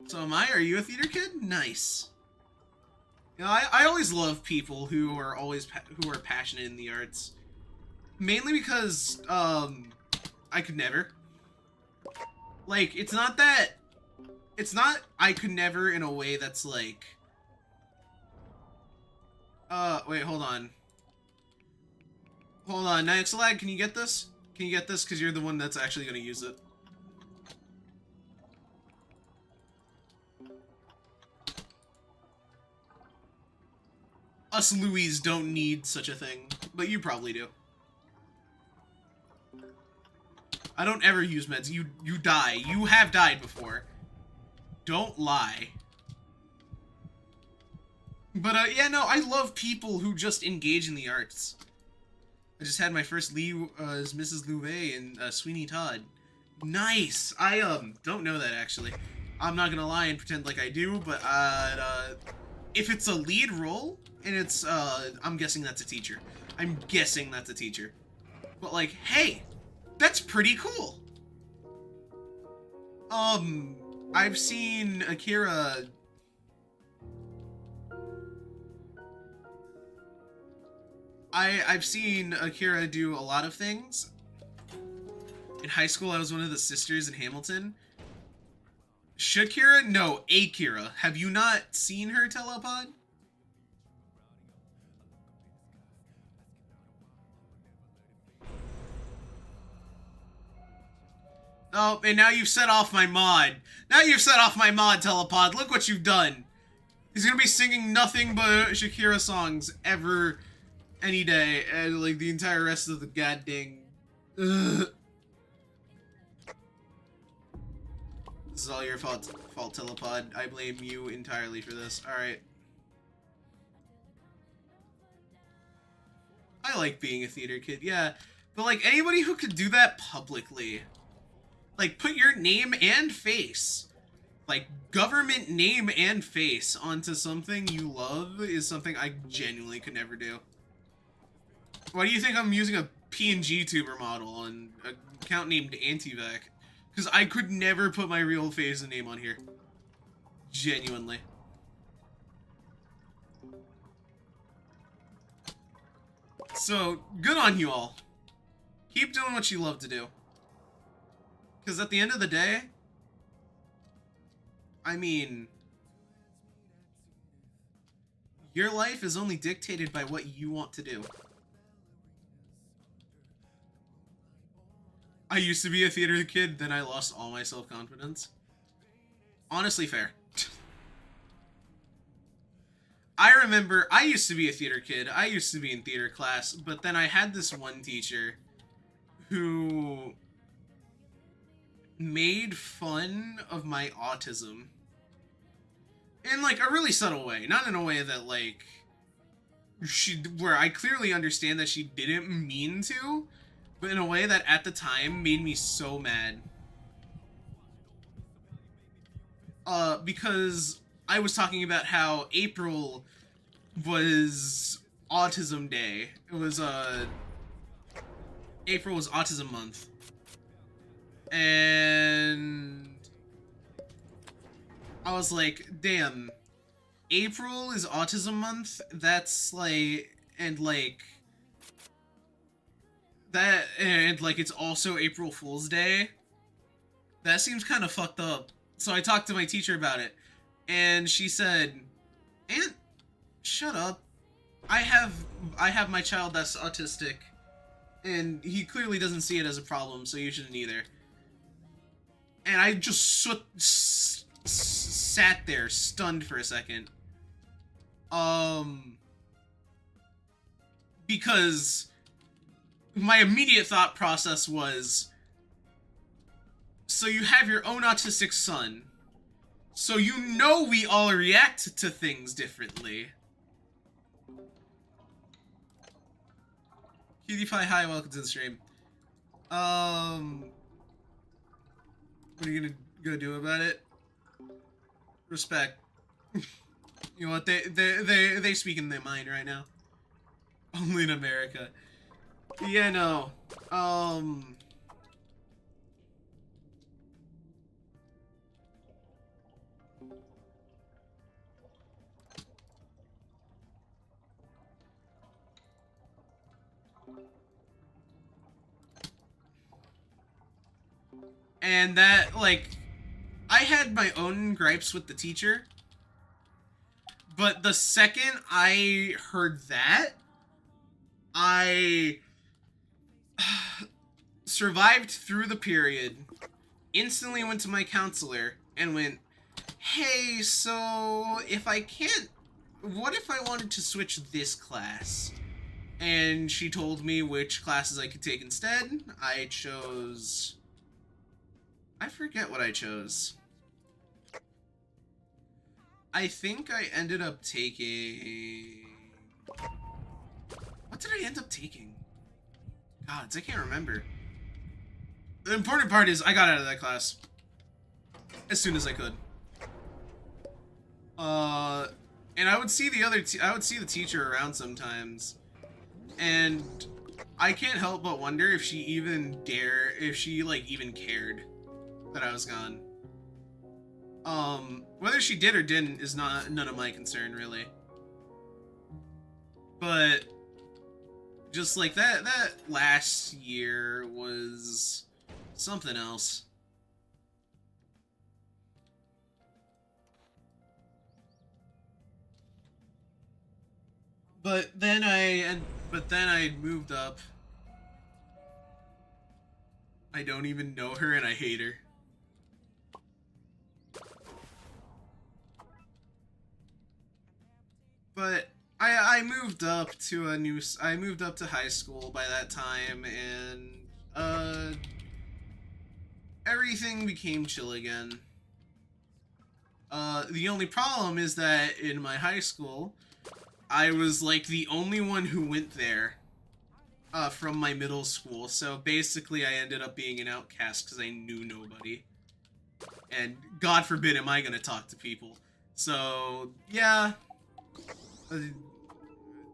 So am I? Are you a theater kid? Nice. You know, I always love people who are passionate in the arts. Mainly because, I could never. Like, it's not I could never in a way that's like... wait, hold on. Hold on, Nixalag, can you get this? Can you get this? Because you're the one that's actually going to use it. Us Louis don't need such a thing, but you probably do. I don't ever use meds. You die. You have died before. Don't lie. But, yeah, no, I love people who just engage in the arts. I just had my first lead as Mrs. Louvet in Sweeney Todd. Nice! I, don't know that, actually. I'm not gonna lie and pretend like I do, but, if it's a lead role, and it's, I'm guessing that's a teacher. I'm guessing that's a teacher. But, like, hey! That's pretty cool! I've seen Akira... I've seen Akira do a lot of things. In high school, I was one of the sisters in Hamilton. Shakira? No, Akira. Have you not seen her telepod? Oh, and now you've set off my mod. Now you've set off my mod, telepod. Look what you've done. He's gonna be singing nothing but Shakira songs ever, any day, and like the entire rest of the goddamn. Ugh. This is all your fault, telepod. I blame you entirely for this. Alright. I like being a theater kid, yeah. But like anybody who could do that publicly. Like put your name and face. Like government name and face onto something you love is something I genuinely could never do. Why do you think I'm using a PNGTuber model on an account named Antyvak? Because I could never put my real face and name on here. Genuinely. So, good on you all. Keep doing what you love to do. Because at the end of the day, I mean, your life is only dictated by what you want to do. I used to be a theater kid, then I lost all my self-confidence. Honestly, fair. I remember, I used to be a theater kid, I used to be in theater class, but then I had this one teacher who made fun of my autism. In, like, a really subtle way. Not in a way that, like, where I clearly understand that she didn't mean to, but in a way that at the time made me so mad. Because I was talking about how April was Autism Day. It was, April was Autism Month. And I was like, damn, April is Autism Month? That's like, and like, that, and like, it's also April Fool's Day? That seems kind of fucked up. So I talked to my teacher about it, and she said, Aunt, shut up. I have my child that's autistic, and he clearly doesn't see it as a problem, so you shouldn't either. And I just sat there, stunned for a second. Because my immediate thought process was, So you have your own autistic son. So you know we all react to things differently. PewDiePie, hi, welcome to the stream. What are you gonna do about it? Respect. You know what? They speak in their mind right now. Only in America. Yeah, no. And that, like, I had my own gripes with the teacher, but the second I heard that, I survived through the period, instantly went to my counselor, and went, hey, so if I can't, what if I wanted to switch this class? And she told me which classes I could take instead. I chose... I forget what I chose. I think I ended up taking... What did I end up taking? Gods, I can't remember. The important part is I got out of that class as soon as I could. And I would see the teacher around sometimes, and I can't help but wonder if she even even cared that I was gone. Whether she did or didn't is none of my concern, really. But just like that last year was something else. But then I moved up. I don't even know her and I hate her. But I moved up to I moved up to high school by that time, and everything became chill again. The only problem is that in my high school, I was like the only one who went there from my middle school, so basically I ended up being an outcast because I knew nobody. And God forbid am I gonna talk to people. So, yeah.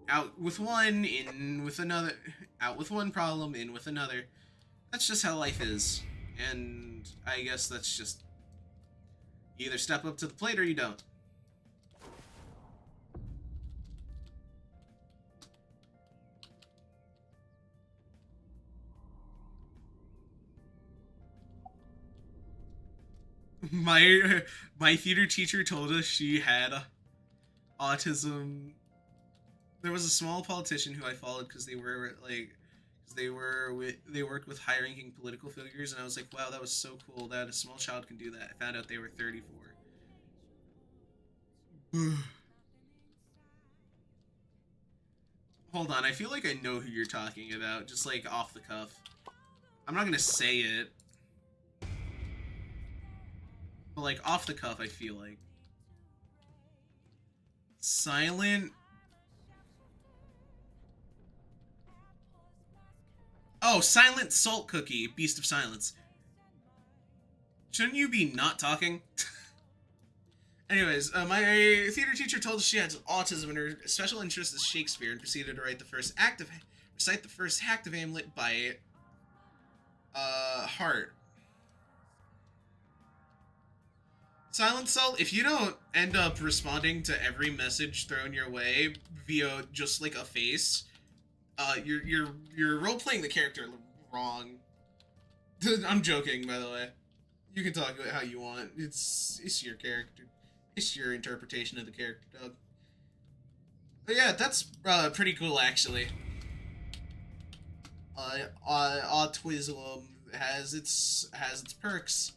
Out with one, in with another. Out with one problem, in with another. That's just how life is. And I guess that's just... You either step up to the plate or you don't. My theater teacher told us she had autism. There was a small politician who I followed because they worked with high-ranking political figures, and I was like, wow, that was so cool that a small child can do that. I found out they were 34. Hold on, I feel like I know who you're talking about, just like off the cuff. I'm not gonna say it. But like off the cuff, I feel like. Silent. Oh, Silent Salt Cookie, Beast of Silence. Shouldn't you be not talking? Anyways, my theater teacher told us she had autism and her special interest is Shakespeare, and proceeded to recite the first act of Hamlet by heart. Silent Salt, if you don't end up responding to every message thrown your way via just like a face, you're role playing the character wrong. I'm joking, by the way. You can talk about how you want. It's your character. It's your interpretation of the character, Doug. But yeah, that's pretty cool, actually. Autism has its perks.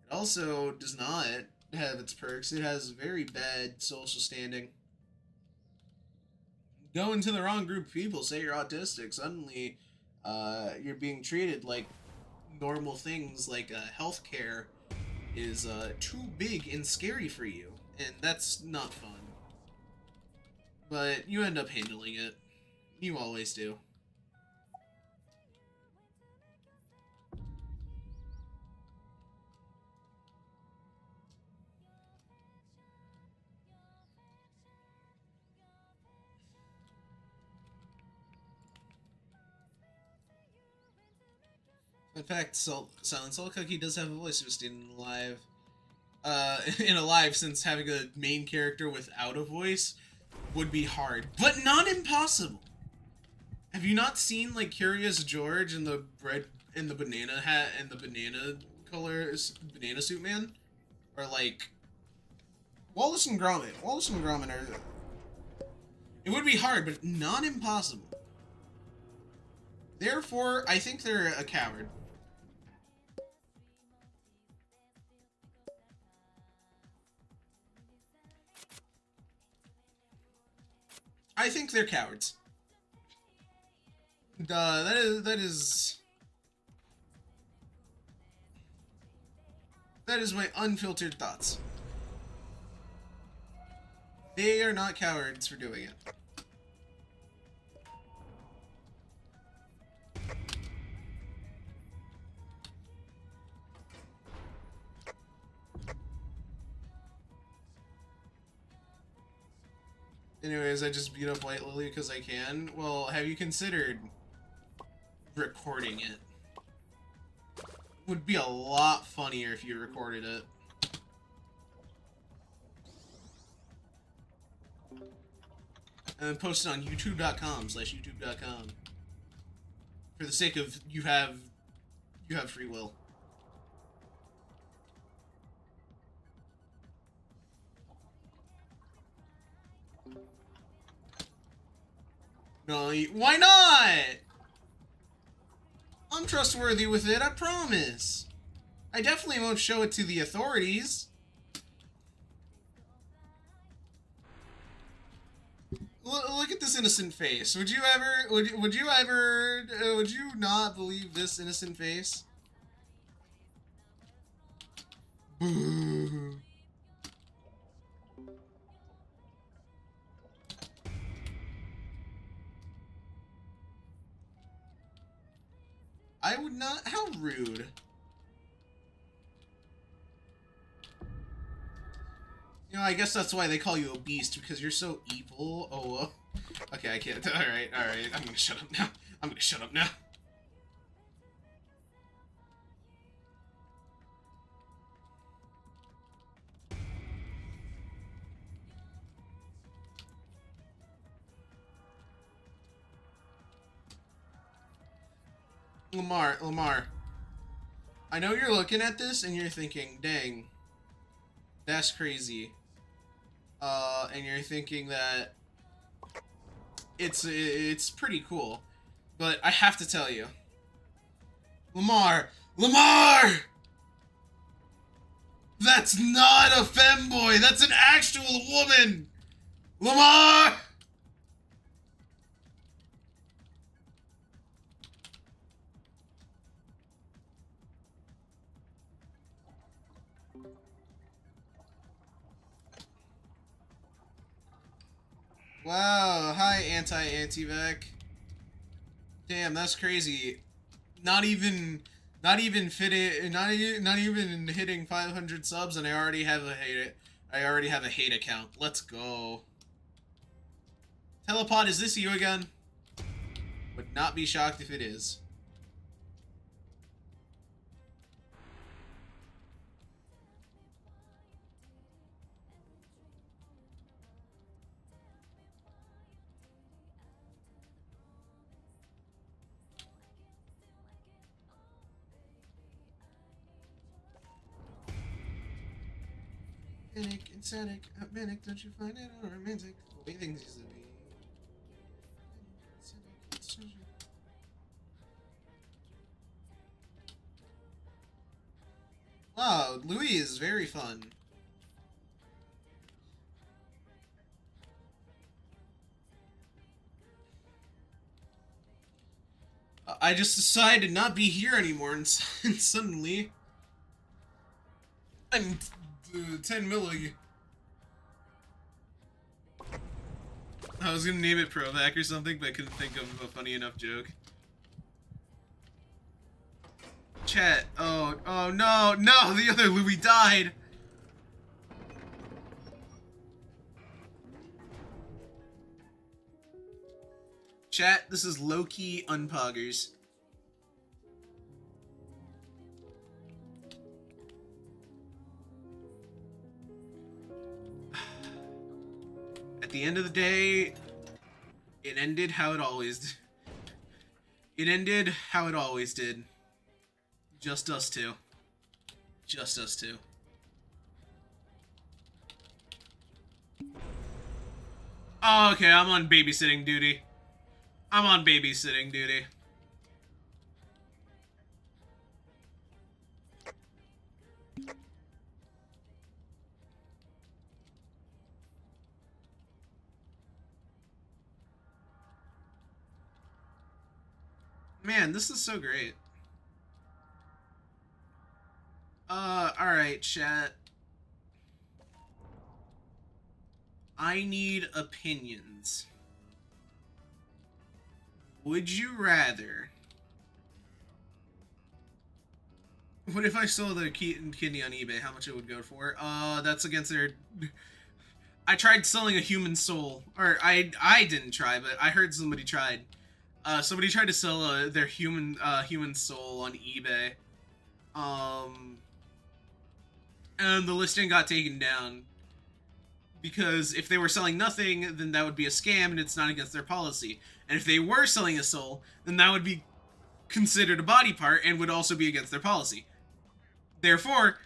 It also does not have its perks. It has very bad social standing. Go into the wrong group of people, say you're autistic, suddenly you're being treated like normal things like healthcare is too big and scary for you, and that's not fun. But you end up handling it. You always do. In fact, Silent Soul Cookie does have a voice of a student alive. In Alive, since having a main character without a voice would be hard, but not impossible. Have you not seen like Curious George and the bread and the banana hat and the banana colors banana suit man? Or like Wallace and Gromit. Wallace and Gromit are it would be hard, but not impossible. Therefore, I think they're a coward. I think they're cowards. That is my unfiltered thoughts. They are not cowards for doing it. Anyways, I just beat up White Lily because I can. Well, have you considered recording it? Would be a lot funnier if you recorded it. And then post it on youtube.com/youtube.com. For the sake of you have free will. No, why not? I'm trustworthy with it, I promise. I definitely won't show it to the authorities. Look at this innocent face. Would you not believe this innocent face? Boo. I would not. How rude. You know, I guess that's why they call you a beast, because you're so evil. Oh, okay, I can't. Alright, I'm gonna shut up now. I'm gonna shut up now. Lamar. I know you're looking at this and you're thinking, dang, that's crazy. And you're thinking that it's pretty cool. But I have to tell you. Lamar! That's not a femboy! That's an actual woman! Lamar! Wow, hi Antyvak. Damn, that's crazy. Not even hitting 500 subs, and I already have a hate account. Let's go. Telepod, is this you again? Would not be shocked if it is. Manic, insanic, manic, don't you find it all romantic? The way things used to be. Wow, Louis is very fun. I just decided to not be here anymore, and, and suddenly I'm 10 milli. I was gonna name it Provac or something, but I couldn't think of a funny enough joke. Chat. Oh no, no, the other Louis died. Chat, this is low-key unpoggers. At the end of the day, it ended how it always did. It ended how it always did. Just us two. Just us two. Oh, okay, I'm on babysitting duty. I'm on babysitting duty. Man, this is so great. Alright, chat. I need opinions. Would you rather... What if I sold a kidney on eBay? How much it would go for? That's against their... I tried selling a human soul. Or, I didn't try, but I heard somebody tried. Somebody tried to sell their human soul on eBay. And the listing got taken down. Because if they were selling nothing, then that would be a scam and it's not against their policy. And if they were selling a soul, then that would be considered a body part and would also be against their policy. Therefore,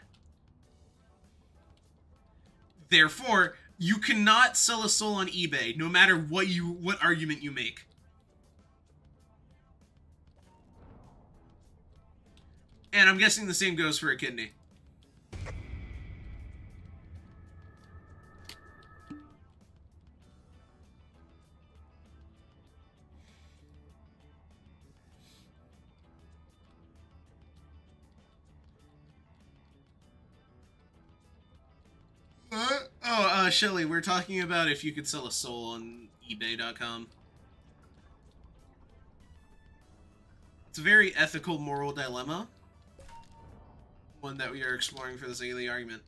you cannot sell a soul on eBay, no matter what argument you make. And I'm guessing the same goes for a kidney. Shelly, we're talking about if you could sell a soul on eBay.com. It's a very ethical, moral dilemma. One that we are exploring for the sake of the argument.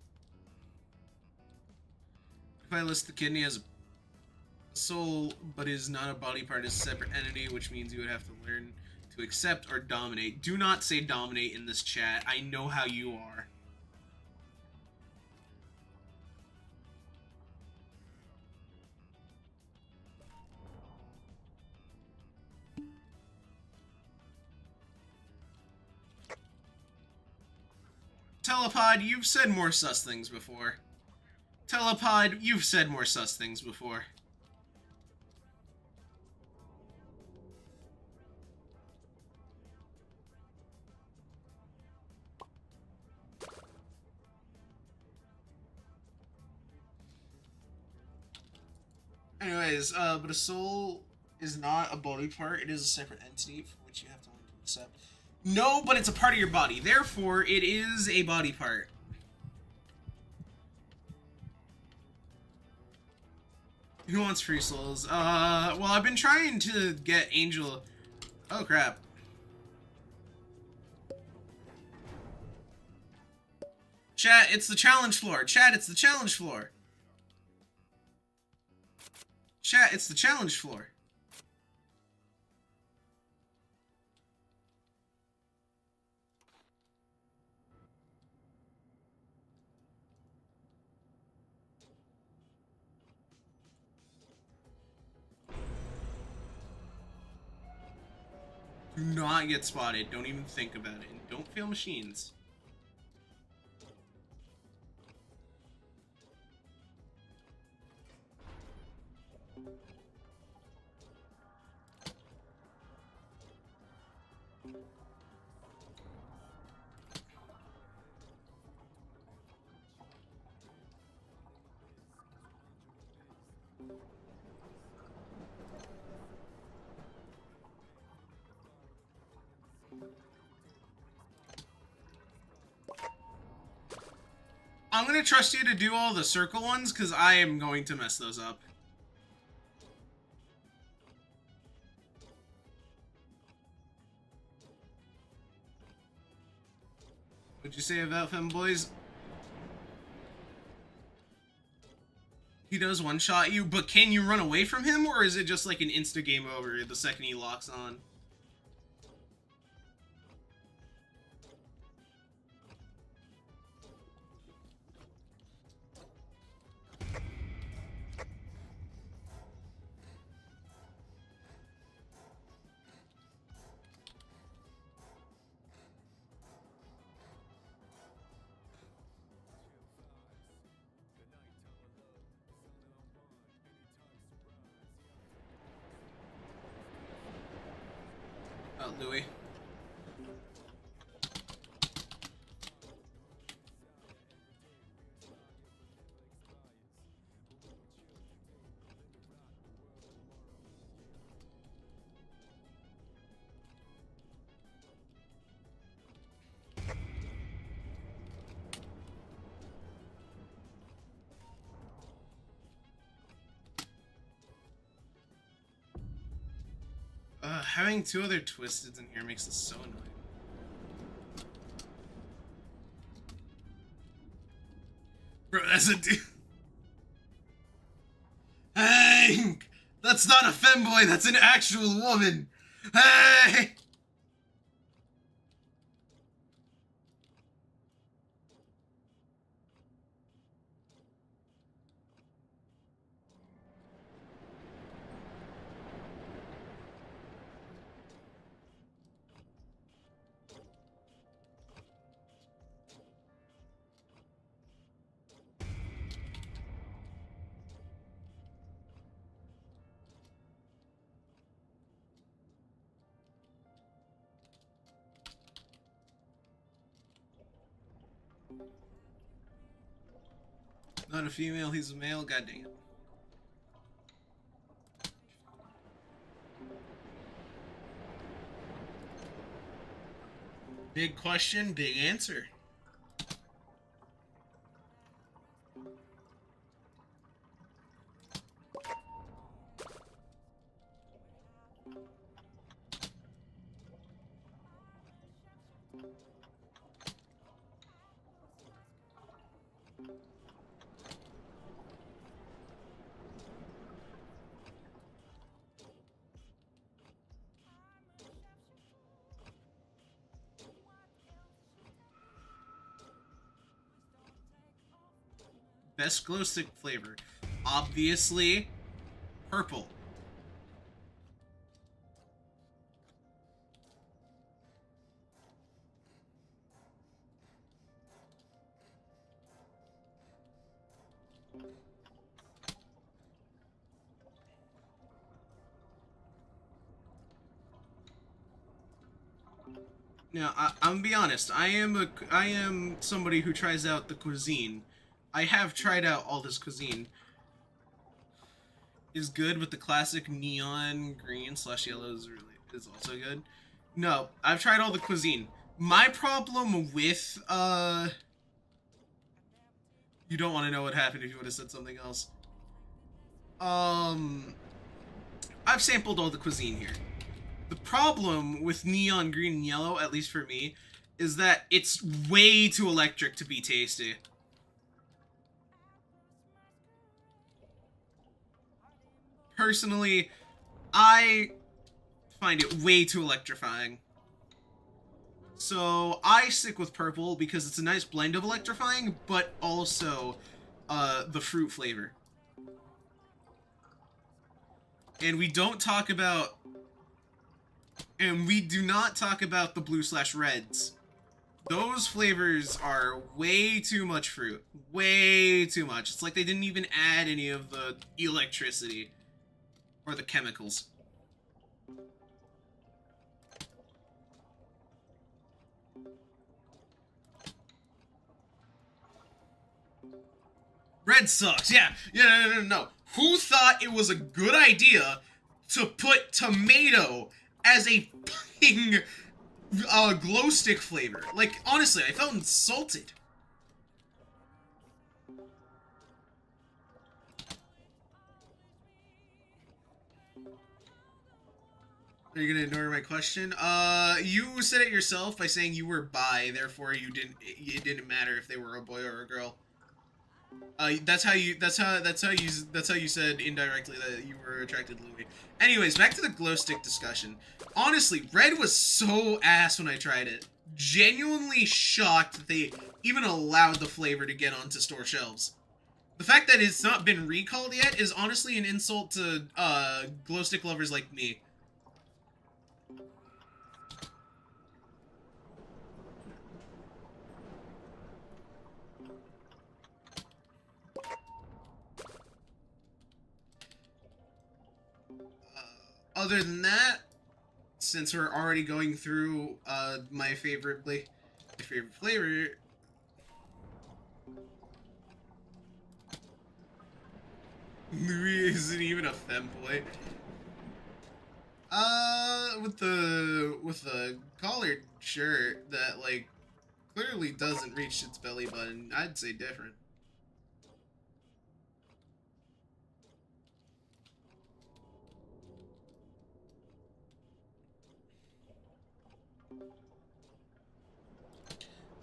If I list the kidney as a soul, but is not a body part, is a separate entity, which means you would have to learn to accept or dominate. Do not say dominate in this chat. I know how you are. Telepod, you've said more sus things before. Telepod, you've said more sus things before. Anyways, but a soul is not a body part. It is a separate entity for which you have to learn to accept. No, but it's a part of your body. Therefore, it is a body part. Who wants free souls? Well, I've been trying to get Angel... Oh, crap. Chat, it's the challenge floor. Chat, it's the challenge floor. Chat, it's the challenge floor. Do not get spotted. Don't even think about it. And don't fail machines. I'm gonna trust you to do all the circle ones, because I am going to mess those up. What'd you say about femboys? He does one-shot you, but can you run away from him, or is it just like an insta game over the second he locks on? Oh, Louis. Having two other Twisteds in here makes this so annoying. Bro, that's a dude. Hank! That's not a femboy, that's an actual woman! Hey! Not a female, he's a male, god dang it. Big question, big answer. Best glow stick flavor. Obviously, purple. Now, I'm gonna be honest. I am somebody who tries out the cuisine. I have tried out all this cuisine. Is good, but the classic neon green / yellow is also good. No, I've tried all the cuisine. My problem with you don't want to know what happened if you would have said something else. I've sampled all the cuisine here. The problem with neon green and yellow, at least for me, is that it's way too electric to be tasty. Personally, I find it way too electrifying. So I stick with purple because it's a nice blend of electrifying, but also the fruit flavor. And we don't talk about... And we do not talk about the blue / reds. Those flavors are way too much fruit. Way too much. It's like they didn't even add any of the electricity. Or the chemicals. Red sucks. Yeah. No. Who thought it was a good idea to put tomato as a fucking glow stick flavor? Like, honestly, I felt insulted. Are you gonna ignore my question? You said it yourself by saying you were bi, therefore it didn't matter if they were a boy or a girl. That's how you said indirectly that you were attracted to Louis. Anyways, back to the glow stick discussion. Honestly, red was so ass when I tried it. Genuinely shocked that they even allowed the flavor to get onto store shelves. The fact that it's not been recalled yet is honestly an insult to glow stick lovers like me. Other than that, since we're already going through my favorite flavor, Louis isn't even a femboy. With the collared shirt that like clearly doesn't reach its belly button, I'd say different.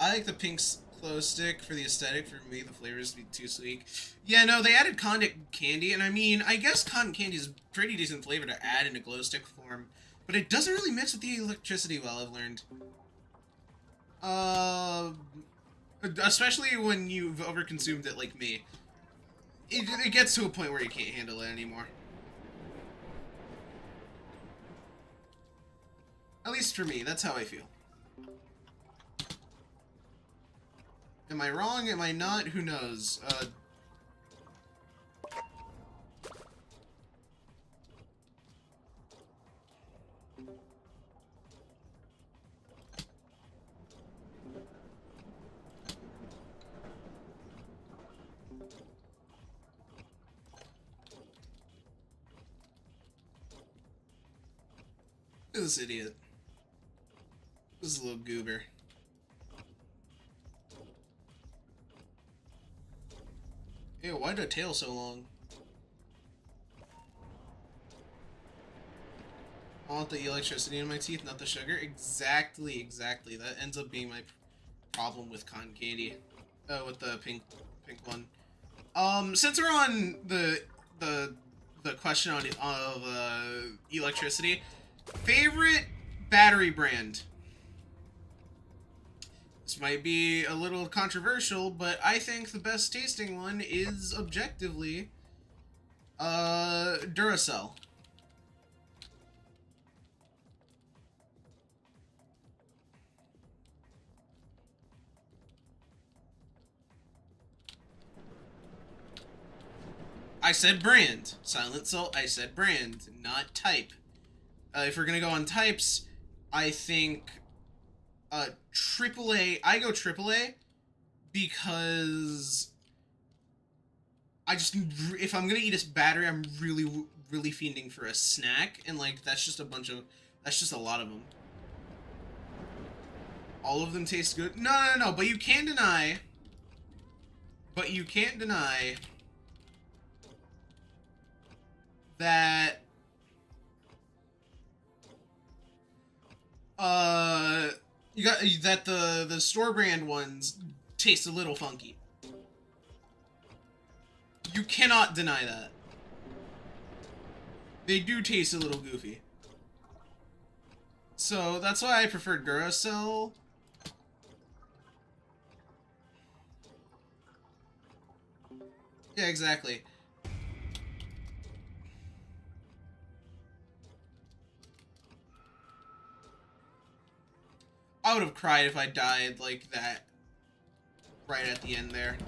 I like the pink glow stick for the aesthetic. For me, the flavors to be too sweet. Yeah, no, they added cotton candy, and I mean, I guess cotton candy is a pretty decent flavor to add in a glow stick form, but it doesn't really mix with the electricity well, I've learned. Especially when you've overconsumed it like me. It gets to a point where you can't handle it anymore. At least for me, that's how I feel. Am I wrong? Am I not? Who knows? This idiot. This little goober. Ew, why the tail so long? I want the electricity in my teeth, not the sugar. Exactly. That ends up being my problem with cotton candy. With the pink one. Since we're on the question of electricity, favorite battery brand. This might be a little controversial, but I think the best tasting one is objectively Duracell. I said brand. Silent Salt, I said brand, not type. If we're gonna go on types, I think AAA. I go AAA because I just, if I'm gonna eat a battery, I'm really fiending for a snack, and like that's just a lot of them. All of them taste good. No. But you can't deny. That you got that the store brand ones taste a little funky. You cannot deny that. They do taste a little goofy. So that's why I prefer Duracell. Yeah, exactly. I would have cried if I died like that right at the end there.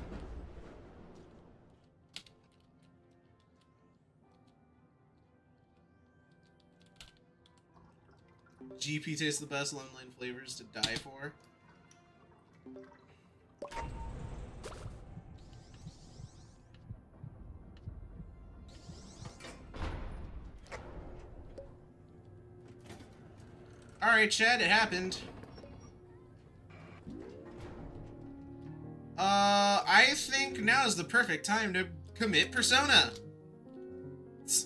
GP tastes the best. Lemon flavors to die for. Alright, Chad, it happened. I think now is the perfect time to commit Persona.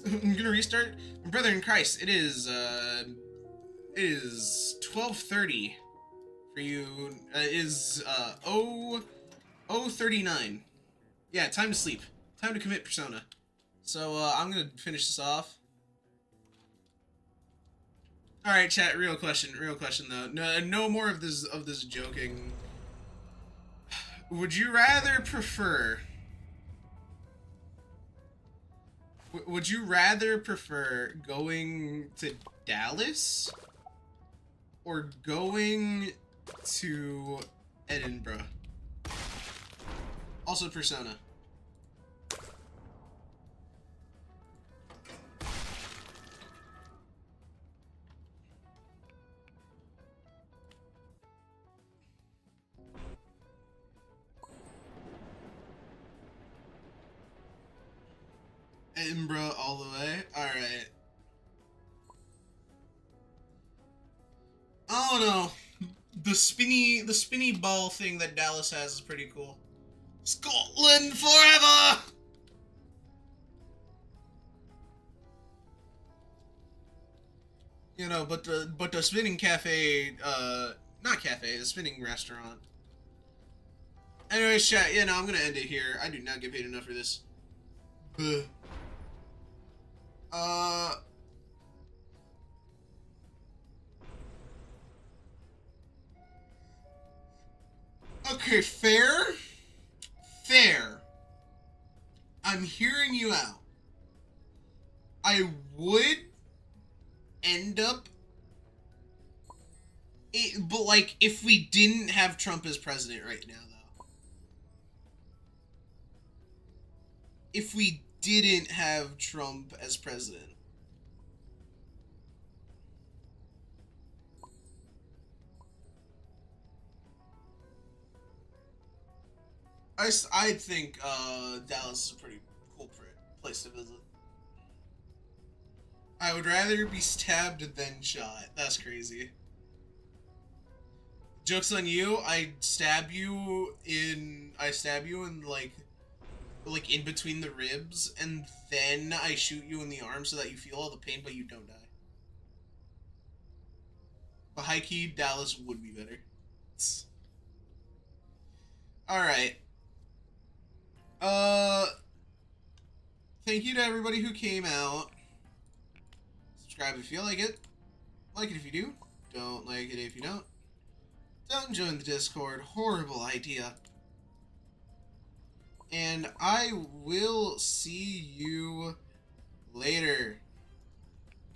I'm gonna restart. My brother in Christ, it is, It is 12:30 for you. Is 0:39. Yeah, time to sleep. Time to commit Persona. So I'm gonna finish this off. All right, chat. Real question though. No more of this joking. Would you rather prefer? Would you rather prefer going to Dallas or going to Edinburgh? Also Persona. Edinburgh all the way. Alright. I don't know. The spinny ball thing that Dallas has is pretty cool. Scotland forever! You know, but the spinning cafe, not cafe, the spinning restaurant. Anyways, chat, yeah, no, I'm gonna end it here. I do not get paid enough for this. Ugh. Okay, fair. I'm hearing you out. I would end up but like if we didn't have Trump as president right now though. If we didn't have Trump as president. I think Dallas is a pretty cool place to visit. I would rather be stabbed than shot. That's crazy. Joke's on you. I stab you in like in between the ribs, and then I shoot you in the arm so that you feel all the pain, but you don't die. But high key, Dallas would be better. All right. Thank you to everybody who came out. Subscribe if you like it. Like it if you do. Don't like it if you don't. Don't join the Discord. Horrible idea. And I will see you later.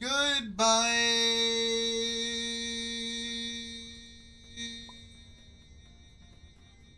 Goodbye.